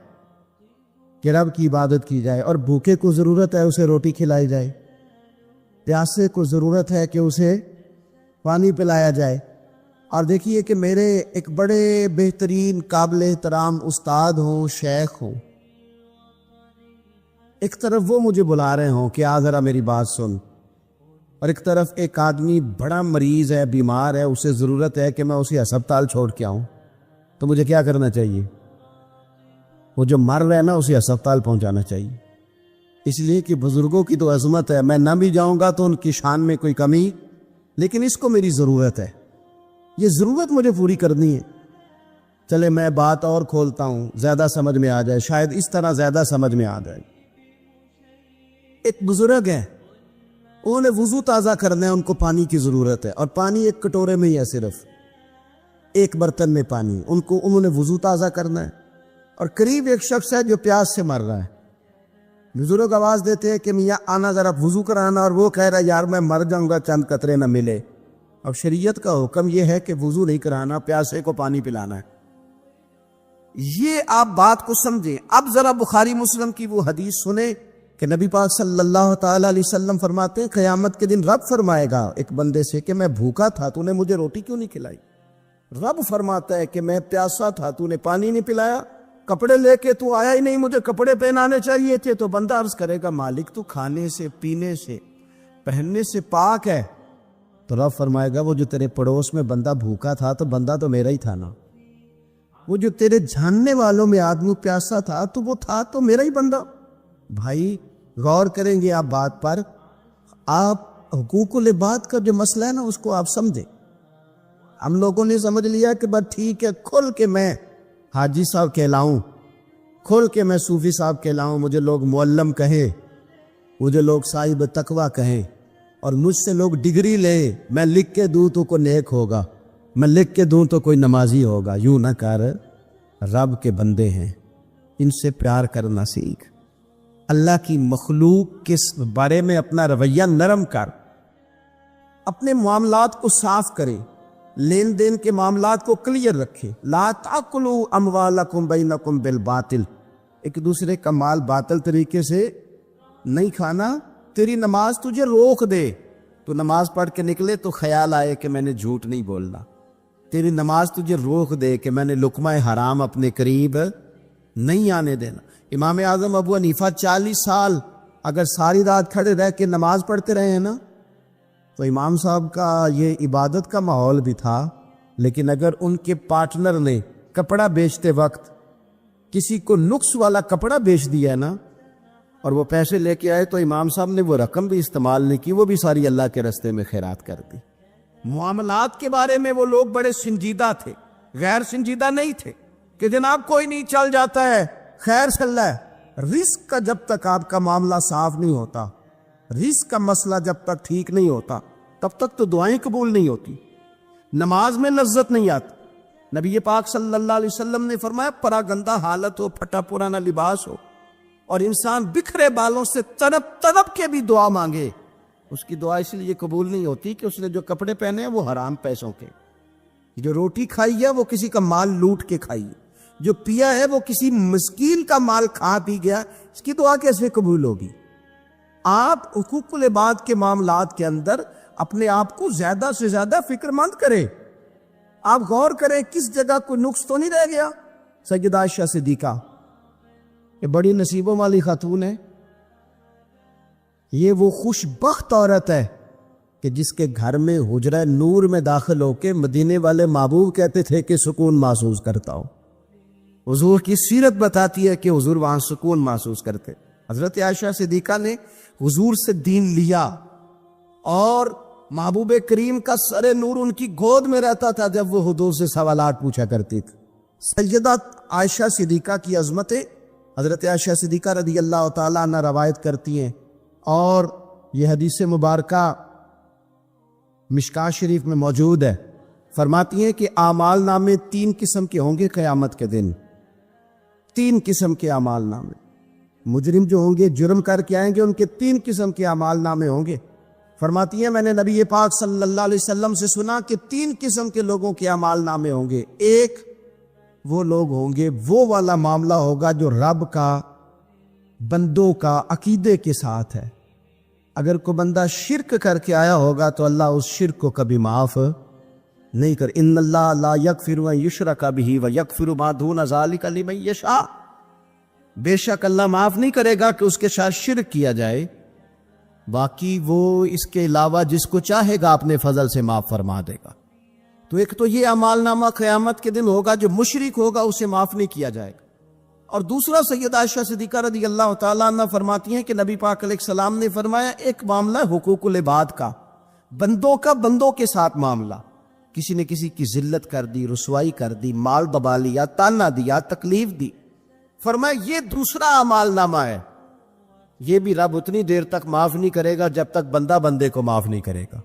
کہ رب کی عبادت کی جائے، اور بھوکے کو ضرورت ہے اسے روٹی کھلائی جائے، پیاسے کو ضرورت ہے کہ اسے پانی پلایا جائے۔ اور دیکھیے کہ میرے ایک بڑے بہترین قابل احترام استاد ہوں، شیخ ہوں، ایک طرف وہ مجھے بلا رہے ہوں کہ آ ذرا میری بات سن، اور ایک طرف ایک آدمی بڑا مریض ہے، بیمار ہے، اسے ضرورت ہے کہ میں اسے ہسپتال چھوڑ کے آؤں، تو مجھے کیا کرنا چاہیے؟ وہ جو مر رہا ہے نا اسے ہسپتال پہنچانا چاہیے، اس لیے کہ بزرگوں کی تو عظمت ہے، میں نہ بھی جاؤں گا تو ان کی شان میں کوئی کمی، لیکن اس کو میری ضرورت ہے، یہ ضرورت مجھے پوری کرنی ہے۔ چلے میں بات اور کھولتا ہوں، زیادہ سمجھ میں آ جائے، شاید اس طرح زیادہ سمجھ میں آ جائے۔ ایک بزرگ ہے، انہوں نے وضو تازہ کرنا ہے، ان کو پانی کی ضرورت ہے، اور پانی ایک کٹورے میں ہی ہے، صرف ایک برتن میں پانی، انہوں نے وضو تازہ کرنا ہے، اور قریب ایک شخص ہے جو پیاس سے مر رہا ہے۔ بزرگ آواز دیتے ہیں کہ میاں آنا ذرا وضو کرانا، اور وہ کہہ رہا ہے یار میں مر جاؤں گا چند قطرے نہ ملے۔ اب شریعت کا حکم یہ ہے کہ وضو نہیں کرانا، پیاسے کو پانی پلانا ہے۔ یہ آپ بات کو سمجھیں۔ اب ذرا بخاری مسلم کی وہ حدیث سنیں کہ نبی پاک صلی اللہ تعالی علیہ وسلم فرماتے ہیں قیامت کے دن رب فرمائے گا ایک بندے سے کہ میں بھوکا تھا تو نے مجھے روٹی کیوں نہیں کھلائی؟ رب فرماتا ہے کہ میں پیاسا تھا تو نے پانی نہیں پلایا، کپڑے لے کے تو آیا ہی نہیں، مجھے کپڑے پہنانے چاہیے تھے۔ تو بندہ عرض کرے گا مالک تو کھانے سے، پینے سے، پہننے سے پاک ہے۔ تو رب فرمائے گا وہ جو تیرے پڑوس میں بندہ بھوکا تھا تو بندہ تو میرا ہی تھا نا، وہ جو تیرے جاننے والوں میں آدمی پیاسا تھا تو وہ تھا تو میرا ہی بندہ۔ بھائی غور کریں گے آپ بات پر، آپ حقوق العباد کا جو مسئلہ ہے نا اس کو آپ سمجھیں۔ ہم لوگوں نے سمجھ لیا کہ بس ٹھیک ہے کھل کے میں حاجی صاحب کہلاؤں، کھل کے میں صوفی صاحب کہلاؤں، مجھے لوگ معلم کہیں، مجھے لوگ صاحب تقویٰ کہیں، اور مجھ سے لوگ ڈگری لے، میں لکھ کے دوں تو کوئی نیک ہوگا، میں لکھ کے دوں تو کوئی نمازی ہوگا۔ یوں نہ کر، رب کے بندے ہیں، ان سے پیار کرنا سیکھ، اللہ کی مخلوق کے بارے میں اپنا رویہ نرم کر، اپنے معاملات کو صاف کرے، لین دین کے معاملات کو کلیئر رکھے۔ لا تاکلوا اموالکم بینکم بالباطل، ایک دوسرے کا مال باطل طریقے سے نہیں کھانا۔ تیری نماز تجھے روک دے، تو نماز پڑھ کے نکلے تو خیال آئے کہ میں نے جھوٹ نہیں بولنا، تیری نماز تجھے روک دے کہ میں نے لقمہ حرام اپنے قریب نہیں آنے دینا۔ امام اعظم ابو حنیفہ 40 سال اگر ساری رات کھڑے رہ کے نماز پڑھتے رہے ہیں نا، تو امام صاحب کا یہ عبادت کا ماحول بھی تھا، لیکن اگر ان کے پارٹنر نے کپڑا بیچتے وقت کسی کو نقص والا کپڑا بیچ دیا ہے نا، اور وہ پیسے لے کے آئے، تو امام صاحب نے وہ رقم بھی استعمال نہیں کی، وہ بھی ساری اللہ کے راستے میں خیرات کر دی۔ معاملات کے بارے میں وہ لوگ بڑے سنجیدہ تھے، غیر سنجیدہ نہیں تھے کہ جناب کوئی نہیں چل جاتا ہے، خیر صلی اللہ۔ رزق کا جب تک آپ کا معاملہ صاف نہیں ہوتا، رزق کا مسئلہ جب تک ٹھیک نہیں ہوتا، تب تک تو دعائیں قبول نہیں ہوتی، نماز میں لذت نہیں آتی۔ نبی پاک صلی اللہ علیہ وسلم نے فرمایا پراگندہ حالت ہو، پھٹا پرانا لباس ہو، اور انسان بکھرے بالوں سے تڑپ کے بھی دعا مانگے، اس کی دعا اس لیے قبول نہیں ہوتی کہ اس نے جو کپڑے پہنے ہیں وہ حرام پیسوں کے، جو روٹی کھائی ہے وہ کسی کا مال لوٹ کے کھائی ہے، جو پیا ہے وہ کسی مسکین کا مال کھا پی گیا، اس کی دعا کیسے قبول ہوگی؟ آپ حقوق العباد کے معاملات کے اندر اپنے آپ کو زیادہ سے زیادہ فکر مند کریں، آپ غور کریں کس جگہ کوئی نقص تو نہیں رہ گیا۔ سیدہ عائشہ صدیقہ یہ بڑی نصیبوں والی خاتون ہے، یہ وہ خوش بخت عورت ہے کہ جس کے گھر میں حجرہ نور میں داخل ہو کے مدینے والے محبوب کہتے تھے کہ سکون محسوس کرتا ہو۔ حضور کی سیرت بتاتی ہے کہ حضور وہاں سکون محسوس کرتے. حضرت عائشہ صدیقہ نے حضور سے دین لیا اور محبوب کریم کا سر نور ان کی گود میں رہتا تھا جب وہ حضور سے سوالات پوچھا کرتی تھی. سیدہ عائشہ صدیقہ کی عظمتیں حضرت عائشہ صدیقہ رضی اللہ تعالیٰ عنہ روایت کرتی ہیں، اور یہ حدیث مبارکہ مشکاہ شریف میں موجود ہے. فرماتی ہیں کہ اعمال نامے 3 قسم کے ہوں گے قیامت کے دن. 3 قسم کے اعمال نامے. مجرم جو ہوں گے، جرم کر کے آئیں گے، ان کے 3 قسم کے اعمال نامے ہوں گے. فرماتی ہیں میں نے نبی پاک صلی اللہ علیہ وسلم سے سنا کہ 3 قسم کے لوگوں کے اعمال نامے ہوں گے. ایک وہ لوگ ہوں گے، وہ والا معاملہ ہوگا جو رب کا بندوں کا عقیدے کے ساتھ ہے. اگر کوئی بندہ شرک کر کے آیا ہوگا تو اللہ اس شرک کو کبھی معاف نہیں کر. ان اللہ لا یغفر ان یشرک بہ ویغفر ما دون ذلک لمن یشاء. بے شک اللہ معاف نہیں کرے گا کہ اس کے ساتھ شرک کیا جائے، باقی وہ اس کے علاوہ جس کو چاہے گا اپنے فضل سے معاف فرما دے گا. تو ایک تو یہ اعمال نامہ قیامت کے دن ہوگا، جو مشرک ہوگا اسے معاف نہیں کیا جائے گا. اور دوسرا سیدہ عائشہ صدیقہ رضی اللہ تعالیٰ عنہ فرماتی ہیں کہ نبی پاک علیہ السلام نے فرمایا ایک معاملہ حقوق العباد کا، بندوں کا بندوں کے ساتھ معاملہ. کسی نے کسی کی ذلت کر دی، رسوائی کر دی، مال دبا لیا، تانا دیا، تکلیف دی. فرمایا یہ دوسرا اعمال نامہ ہے، یہ بھی رب اتنی دیر تک معاف نہیں کرے گا جب تک بندہ بندے کو معاف نہیں کرے گا،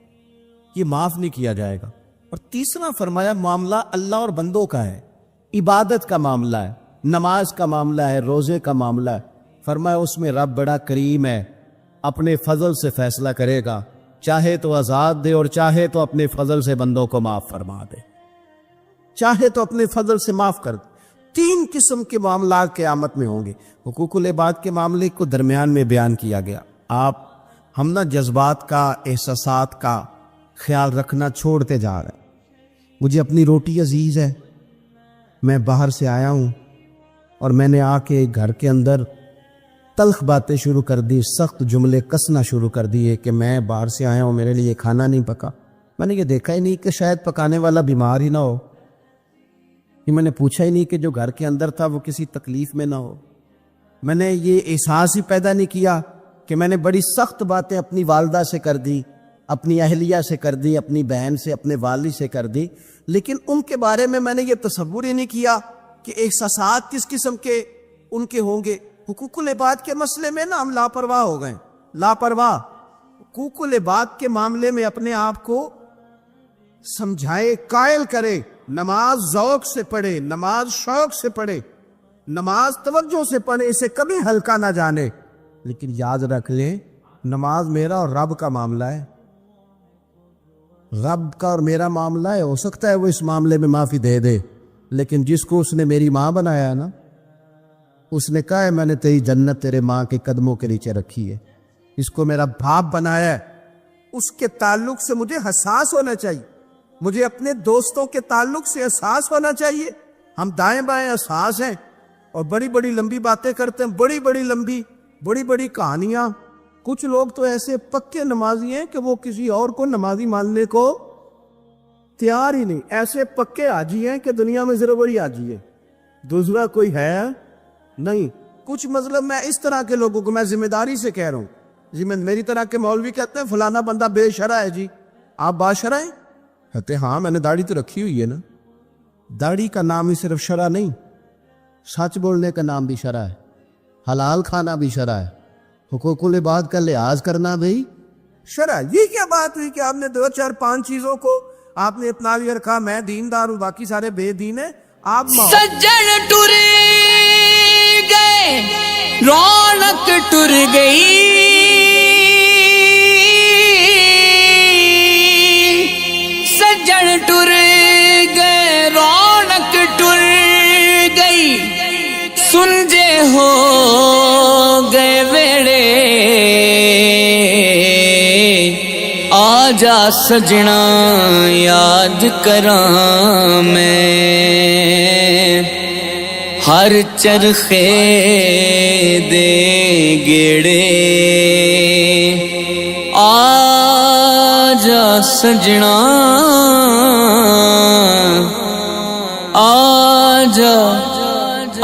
یہ معاف نہیں کیا جائے گا. اور تیسرا فرمایا معاملہ اللہ اور بندوں کا ہے، عبادت کا معاملہ ہے، نماز کا معاملہ ہے، روزے کا معاملہ ہے. فرمایا اس میں رب بڑا کریم ہے، اپنے فضل سے فیصلہ کرے گا، چاہے تو آزاد دے اور چاہے تو اپنے فضل سے بندوں کو معاف فرما دے، چاہے تو اپنے فضل سے معاف کر دے. 3 قسم کے معاملات قیامت میں ہوں گے. حقوق العباد کے معاملے کو درمیان میں بیان کیا گیا. ہم نہ جذبات کا، احساسات کا خیال رکھنا چھوڑتے جا رہے ہیں. مجھے اپنی روٹی عزیز ہے، میں باہر سے آیا ہوں اور میں نے آ کے گھر کے اندر تلخ باتیں شروع کر دی، سخت جملے کسنا شروع کر دیے کہ میں باہر سے آیا ہوں، میرے لیے کھانا نہیں پکا. میں نے یہ دیکھا ہی نہیں کہ شاید پکانے والا بیمار ہی نہ ہو، یہ میں نے پوچھا ہی نہیں کہ جو گھر کے اندر تھا وہ کسی تکلیف میں نہ ہو. میں نے یہ احساس ہی پیدا نہیں کیا کہ میں نے بڑی سخت باتیں اپنی والدہ سے کر دی، اپنی اہلیہ سے کر دی، اپنی بہن سے، اپنے والد سے کر دی، لیکن ان کے بارے میں نے یہ تصور ہی نہیں کیا کہ احساسات کس قسم کے ان کے ہوں گے. حقوق العباد کے مسئلے میں نا ہم لاپرواہ ہو گئے، لاپرواہ. حقوق العباد کے معاملے میں اپنے آپ کو سمجھائے، قائل کرے، نماز ذوق سے پڑھے، نماز شوق سے پڑھے، نماز توجہ سے پڑھے، اسے کبھی ہلکا نہ جانے. لیکن یاد رکھ لیں نماز میرا اور رب کا معاملہ ہے، رب کا اور میرا معاملہ ہے. ہو سکتا ہے وہ اس معاملے میں معافی دے دے، لیکن جس کو اس نے میری ماں بنایا ہے نا، اس نے کہا ہے میں نے تیری جنت تیرے ماں کے قدموں کے نیچے رکھی ہے. اس کو میرا باپ بنایا ہے، اس کے تعلق سے مجھے حساس ہونا چاہیے، مجھے اپنے دوستوں کے تعلق سے احساس ہونا چاہیے. ہم دائیں بائیں احساس ہیں اور بڑی بڑی لمبی باتیں کرتے ہیں، بڑی بڑی لمبی بڑی بڑی کہانیاں. کچھ لوگ تو ایسے پکے نمازی ہیں کہ وہ کسی اور کو نمازی ماننے کو تیار ہی نہیں. ایسے پکے حاجی ہیں کہ دنیا میں ذرا بڑی حاجی ہے، دوسرا کوئی ہے نہیں. کچھ مطلب میں اس طرح کے لوگوں کو میں ذمہ داری سے کہہ رہا ہوں جی، میں میری طرح کے مولوی کہتے ہیں فلانا بندہ بے شرع ہے. جی آپ باشرع ہیں؟ کہتے ہاں میں نے داڑھی تو رکھی ہوئی ہے نا. داڑھی کا نام ہی صرف شرع نہیں، سچ بولنے کا نام بھی شرع ہے، حلال کھانا بھی شرع ہے، حقوق العباد کا لحاظ کرنا بھی شرع. یہ کیا بات ہوئی کہ آپ نے 2 4 5 چیزوں کو آپ نے اپنا لیا رکھا، میں دیندار ہوں باقی سارے بے دین ہیں. آپ سجن ٹر گئے، رونق ٹر گئی، سجن ٹر گئے، رونق ٹر گئی، سنجے ہو گئے ویڑے، آجا سجنا یاد کراں میں، ہر چرخے دے گیڑے، آجا سجنا آجا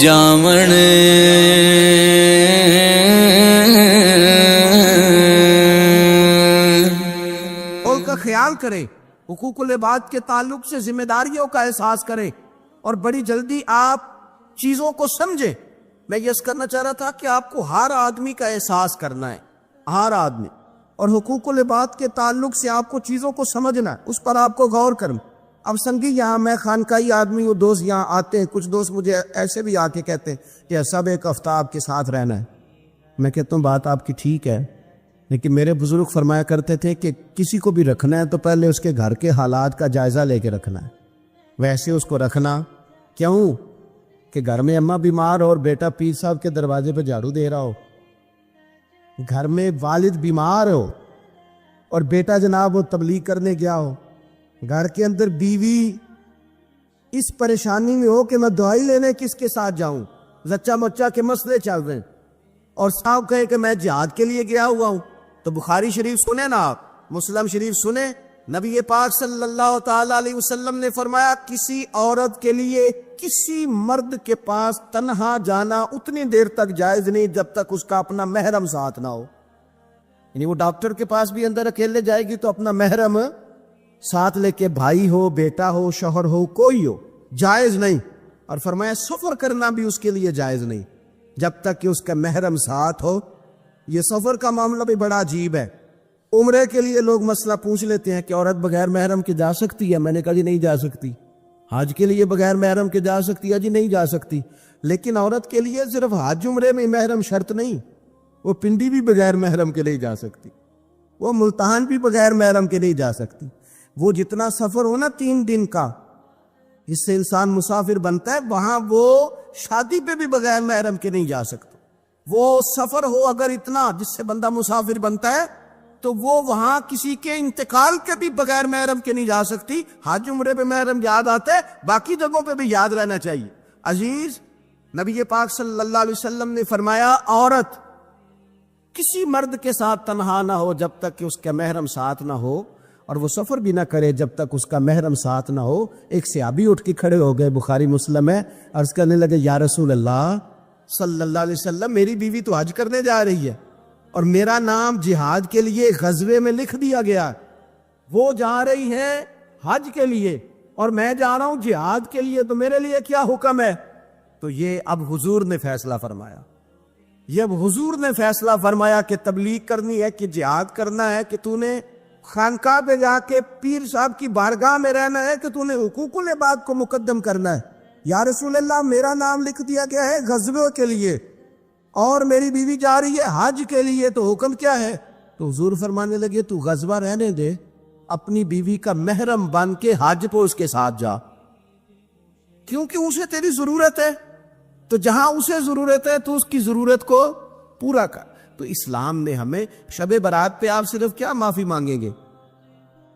ਜਾਵਣ قول کا خیال کرے, حقوق العباد کے تعلق سے ذمہ داریوں کا احساس کرے اور بڑی جلدی آپ چیزوں کو سمجھیں. میں یہ کرنا چاہ رہا تھا کہ آپ کو ہر آدمی کا احساس کرنا ہے, ہر آدمی, اور حقوق العباد کے تعلق سے آپ کو چیزوں کو سمجھنا ہے, اس پر آپ کو غور کرنا. اب سنگی یہاں میں خانقاہی آدمی ہوں, دوست یہاں آتے ہیں, کچھ دوست مجھے ایسے بھی آ کے کہتے ہیں کہ سب ایک ہفتہ آپ کے ساتھ رہنا ہے. میں کہتا ہوں بات آپ کی ٹھیک ہے, لیکن میرے بزرگ فرمایا کرتے تھے کہ کسی کو بھی رکھنا ہے تو پہلے اس کے گھر کے حالات کا جائزہ لے کے رکھنا ہے. ویسے اس کو رکھنا کیوں کہ گھر میں اماں بیمار اور بیٹا پیر صاحب کے دروازے پہ جھاڑو دے رہا ہو, گھر میں والد بیمار ہو اور بیٹا جناب وہ تبلیغ کرنے گیا ہو, گھر کے اندر بیوی اس پریشانی میں ہو کہ میں دوائی لینے کس کے ساتھ جاؤں, زچہ مچہ کے مسئلے چل رہے ہیں, اور صاحب کہے کہ میں جہاد کے لیے گیا ہوا ہوں, تو بخاری شریف سنیں نا آپ, مسلم شریف سنیں. نبی پاک صلی اللہ تعالی علیہ وسلم نے فرمایا کسی عورت کے لیے کسی مرد کے پاس تنہا جانا اتنی دیر تک جائز نہیں جب تک اس کا اپنا محرم ساتھ نہ ہو. یعنی وہ ڈاکٹر کے پاس بھی اندر اکیلے جائے گی تو اپنا محرم ساتھ لے کے, بھائی ہو, بیٹا ہو, شوہر ہو, کوئی ہو, جائز نہیں. اور فرمایا سفر کرنا بھی اس کے لیے جائز نہیں جب تک کہ اس کا محرم ساتھ ہو. یہ سفر کا معاملہ بھی بڑا عجیب ہے. عمرے کے لیے لوگ مسئلہ پوچھ لیتے ہیں کہ عورت بغیر محرم کے جا سکتی ہے, میں نے کہا جی نہیں جا سکتی. حج کے لیے بغیر محرم کے جا سکتی ہے, جی نہیں جا سکتی. لیکن عورت کے لیے صرف حج عمرے میں محرم شرط نہیں, وہ پنڈی بھی بغیر محرم کے نہیں جا سکتی, وہ ملتان بھی بغیر محرم کے نہیں جا سکتی. وہ جتنا سفر ہو نا 3 دن کا, اس سے انسان مسافر بنتا ہے, وہاں وہ شادی پہ بھی بغیر محرم کے نہیں جا سکتا. وہ سفر ہو اگر اتنا جس سے بندہ مسافر بنتا ہے تو وہ وہاں کسی کے انتقال کے بھی بغیر محرم کے نہیں جا سکتی. حج عمرے پہ محرم یاد آتا ہے, باقی جگہوں پہ بھی یاد رہنا چاہیے. عزیز, نبی پاک صلی اللہ علیہ وسلم نے فرمایا عورت کسی مرد کے ساتھ تنہا نہ ہو جب تک کہ اس کا محرم ساتھ نہ ہو, اور وہ سفر بھی نہ کرے جب تک اس کا محرم ساتھ نہ ہو. ایک صحابی اٹھ کے کھڑے ہو گئے, بخاری مسلم ہے, عرض کرنے لگے یا رسول اللہ صلی اللہ علیہ وسلم, میری بیوی تو حج کرنے جا رہی ہے اور میرا نام جہاد کے لیے غزوے میں لکھ دیا گیا, وہ جا رہی ہیں حج کے لیے اور میں جا رہا ہوں جہاد کے لیے, تو میرے لیے کیا حکم ہے؟ تو یہ اب حضور نے فیصلہ فرمایا, یہ اب حضور نے فیصلہ فرمایا کہ تبلیغ کرنی ہے کہ جہاد کرنا ہے, کہ تو نے خانقاہ پہ جا کے پیر صاحب کی بارگاہ میں رہنا ہے, کہ تو نے حقوق العباد کو مقدم کرنا ہے. یا رسول اللہ میرا نام لکھ دیا گیا ہے غزوے کے لیے اور میری بیوی جا رہی ہے حج کے لیے, تو حکم کیا ہے؟ تو حضور فرمانے لگے تو غزوہ رہنے دے, اپنی بیوی کا محرم بن کے حج پہ اس کے ساتھ جا, کیونکہ اسے تیری ضرورت ہے. تو جہاں اسے ضرورت ہے تو اس کی ضرورت کو پورا کر. تو اسلام نے ہمیں شب برات پہ آپ صرف کیا معافی مانگیں گے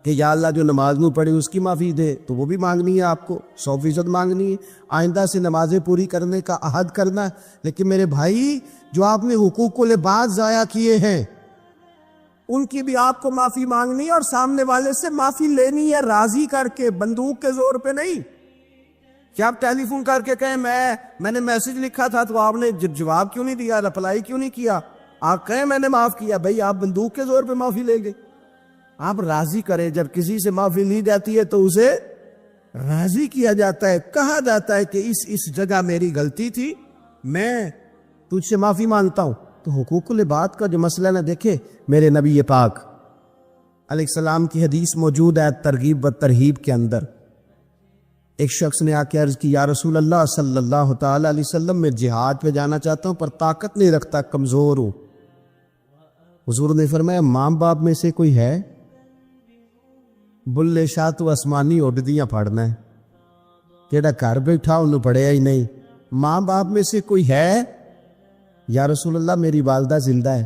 کہ یا اللہ جو نماز نو پڑھی اس کی معافی دے, تو وہ بھی مانگنی ہے آپ کو, 100% مانگنی ہے. آئندہ سے نمازیں پوری کرنے کا عہد کرنا ہے. لیکن میرے بھائی جو آپ نے حقوق العباد ضائع کیے ہیں ان کی بھی آپ کو معافی مانگنی ہے, اور سامنے والے سے معافی لینی ہے راضی کر کے, بندوق کے زور پہ نہیں. کیا آپ ٹیلی فون کر کے کہیں میں نے میسج لکھا تھا تو آپ نے جواب کیوں نہیں دیا, رپلائی کیوں نہیں کیا, آپ کہیں میں نے معاف کیا. بھائی آپ بندوق کے زور پہ معافی لیں گے, آپ راضی کریں. جب کسی سے معافی لی جاتی ہے تو اسے راضی کیا جاتا ہے, کہا جاتا ہے کہ اس جگہ میری غلطی تھی, میں تجھ سے معافی مانگتا ہوں. تو حقوق العباد کا جو مسئلہ نہ دیکھے, میرے نبی پاک علیہ السلام کی حدیث موجود ہے ترغیب و ترہیب کے اندر. ایک شخص نے آ کے عرض کی یا رسول اللہ صلی اللہ تعالی علیہ وسلم, میں جہاد پہ جانا چاہتا ہوں پر طاقت نہیں رکھتا, کمزور ہوں. حضور نے فرمایا ماں باپ میں سے کوئی ہے؟ بلے شاہ تو آسمانی اڈدیاں پڑھنا ہے, جیڑا گھر بیٹھا انہوں پڑھیا ہی نہیں. ماں باپ میں سے کوئی ہے؟ یا رسول اللہ میری والدہ زندہ ہے.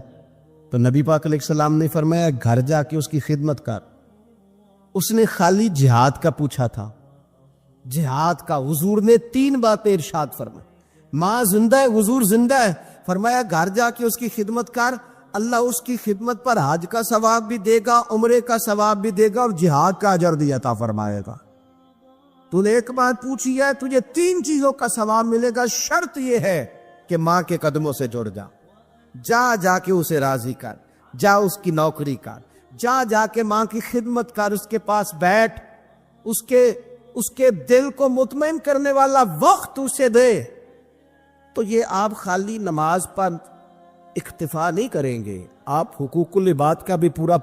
تو نبی پاک علیہ السلام نے فرمایا گھر جا کے اس کی خدمت کر. اس نے خالی جہاد کا پوچھا تھا, جہاد کا. حضور نے 3 باتیں ارشاد فرمائی. ماں زندہ ہے, حضور زندہ ہے, فرمایا گھر جا کے اس کی خدمت کر, اللہ اس کی خدمت پر حج کا ثواب بھی دے گا, عمرے کا ثواب بھی دے گا, اور جہاد کا اجر بھی عطا فرمائے گا. تو نے ایک بات پوچھی ہے، تجھے 3 چیزوں کا ثواب ملے گا، شرط یہ ہے کہ ماں کے قدموں سے جڑ جا کے اسے راضی کر، جا اس کی نوکری کر، جا کے ماں کی خدمت کر، اس کے پاس بیٹھ، اس کے دل کو مطمئن کرنے والا وقت اسے دے۔ تو یہ آپ خالی نماز پر اکتفا نہیں کریں گے، آپ حقوق العباد کا بھی پورا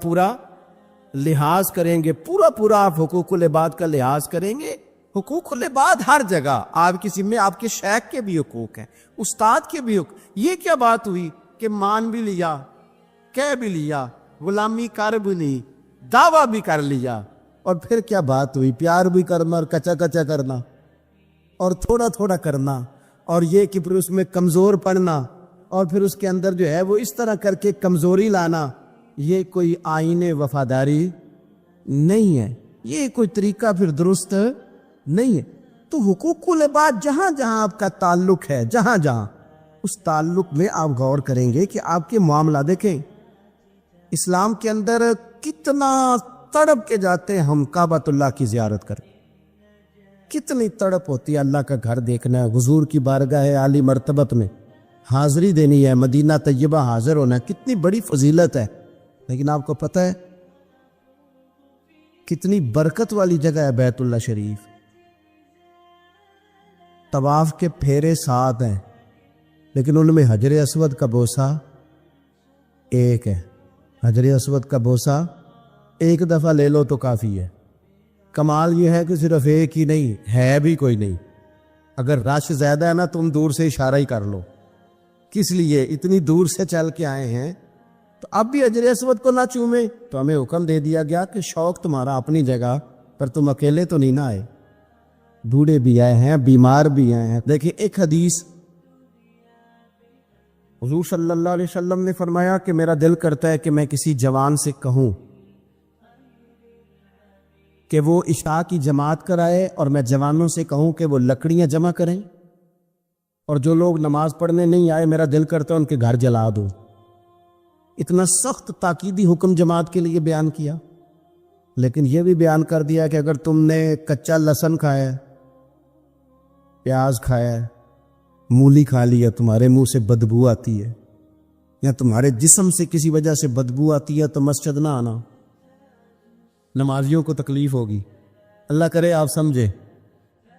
لحاظ کریں گے، پورا آپ حقوق العباد کا لحاظ کریں گے۔ حقوق العباد ہر جگہ آپ کی ذمہ، آپ کے شیخ کے بھی حقوق ہیں، استاد کے بھی حقوق۔ یہ کیا بات ہوئی کہ مان بھی لیا، کہہ بھی لیا، غلامی کر بھی لی، دعویٰ بھی کر لیا، اور پھر کیا بات ہوئی؟ پیار بھی کرنا اور کچا کرنا اور تھوڑا کرنا، اور یہ کہ پھر اس میں کمزور پڑنا، اور پھر اس کے اندر جو ہے وہ اس طرح کر کے کمزوری لانا۔ یہ کوئی آئین وفاداری نہیں ہے، یہ کوئی طریقہ پھر درست نہیں ہے۔ تو حقوق العباد جہاں آپ کا تعلق ہے، جہاں اس تعلق میں آپ غور کریں گے کہ آپ کے معاملہ دیکھیں۔ اسلام کے اندر کتنا تڑپ کے جاتے ہیں ہم کعبۃ اللہ کی زیارت کریں، کتنی تڑپ ہوتی ہے اللہ کا گھر دیکھنا ہے، حضور کی بارگاہ عالی مرتبت میں حاضری دینی ہے، مدینہ طیبہ حاضر ہونا ہے، کتنی بڑی فضیلت ہے۔ لیکن آپ کو پتہ ہے کتنی برکت والی جگہ ہے بیت اللہ شریف؟ طواف کے پھیرے 7 ہیں، لیکن ان میں حجر اسود کا بوسہ ایک ہے۔ حجر اسود کا بوسہ ایک دفعہ لے لو تو کافی ہے۔ کمال یہ ہے کہ صرف ایک ہی نہیں ہے، بھی کوئی نہیں۔ اگر رش زیادہ ہے نا، تم دور سے اشارہ ہی کر لو۔ کس لیے؟ اتنی دور سے چل کے آئے ہیں تو اب بھی حجر اسود کو نہ چومیں؟ تو ہمیں حکم دے دیا گیا کہ شوق تمہارا اپنی جگہ پر، تم اکیلے تو نہیں نہ آئے، بوڑھے بھی آئے ہیں، بیمار بھی آئے ہیں۔ دیکھیں ایک حدیث حضور صلی اللہ علیہ وسلم نے فرمایا کہ میرا دل کرتا ہے کہ میں کسی جوان سے کہوں کہ وہ عشاء کی جماعت کرائے، اور میں جوانوں سے کہوں کہ وہ لکڑیاں جمع کریں، اور جو لوگ نماز پڑھنے نہیں آئے میرا دل کرتا ہے ان کے گھر جلا دو۔ اتنا سخت تاکیدی حکم جماعت کے لیے بیان کیا۔ لیکن یہ بھی بیان کر دیا کہ اگر تم نے کچا لہسن کھایا، پیاز کھایا، مولی کھا لیا، تمہارے منہ سے بدبو آتی ہے یا تمہارے جسم سے کسی وجہ سے بدبو آتی ہے تو مسجد نہ آنا، نمازیوں کو تکلیف ہوگی۔ اللہ کرے آپ سمجھے،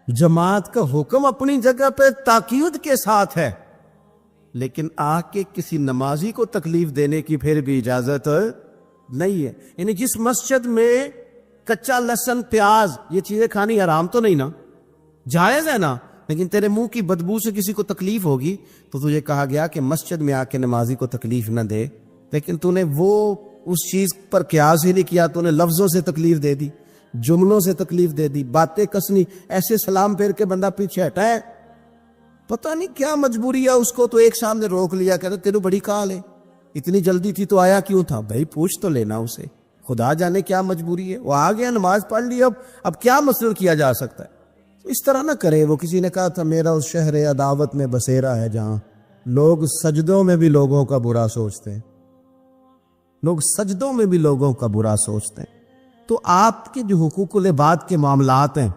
جماعت کا حکم اپنی جگہ پہ تاکید کے ساتھ ہے، لیکن آ کے کسی نمازی کو تکلیف دینے کی پھر بھی اجازت نہیں ہے۔ یعنی جس مسجد میں کچا لہسن، پیاز، یہ چیزیں کھانی حرام تو نہیں نا، جائز ہے نا، لیکن تیرے منہ کی بدبو سے کسی کو تکلیف ہوگی تو تجھے کہا گیا کہ مسجد میں آ کے نمازی کو تکلیف نہ دے۔ لیکن تو نے وہ اس چیز پر قیاس ہی نہیں کیا، تو نے لفظوں سے تکلیف دے دی، جملوں سے تکلیف دے دی، باتیں کسنی، ایسے سلام پھیر کے بندہ پیچھے ہٹا ہے، پتہ نہیں کیا مجبوری ہے اس کو، تو ایک سامنے روک لیا، کہتا تیرے بڑی کال ہے، اتنی جلدی تھی تو آیا کیوں تھا؟ بھائی پوچھ تو لینا اسے، خدا جانے کیا مجبوری ہے، وہ آ گیا، نماز پڑھ لی، اب کیا مسئلہ کیا جا سکتا ہے؟ اس طرح نہ کرے۔ وہ کسی نے کہا تھا میرا اس شہر عداوت میں بسیرا ہے جہاں لوگ سجدوں میں بھی لوگوں کا برا سوچتے ہیں، لوگ سجدوں میں بھی لوگوں کا برا سوچتے ہیں۔ تو آپ کے جو حقوق العباد کے معاملات ہیں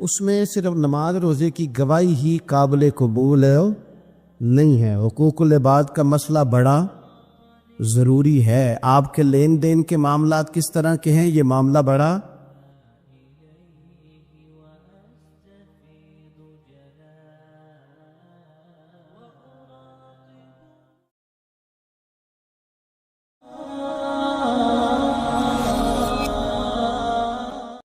اس میں صرف نماز روزے کی گواہی ہی قابل قبول نہیں ہے، حقوق العباد کا مسئلہ بڑا ضروری ہے۔ آپ کے لین دین کے معاملات کس طرح کے ہیں، یہ معاملہ بڑا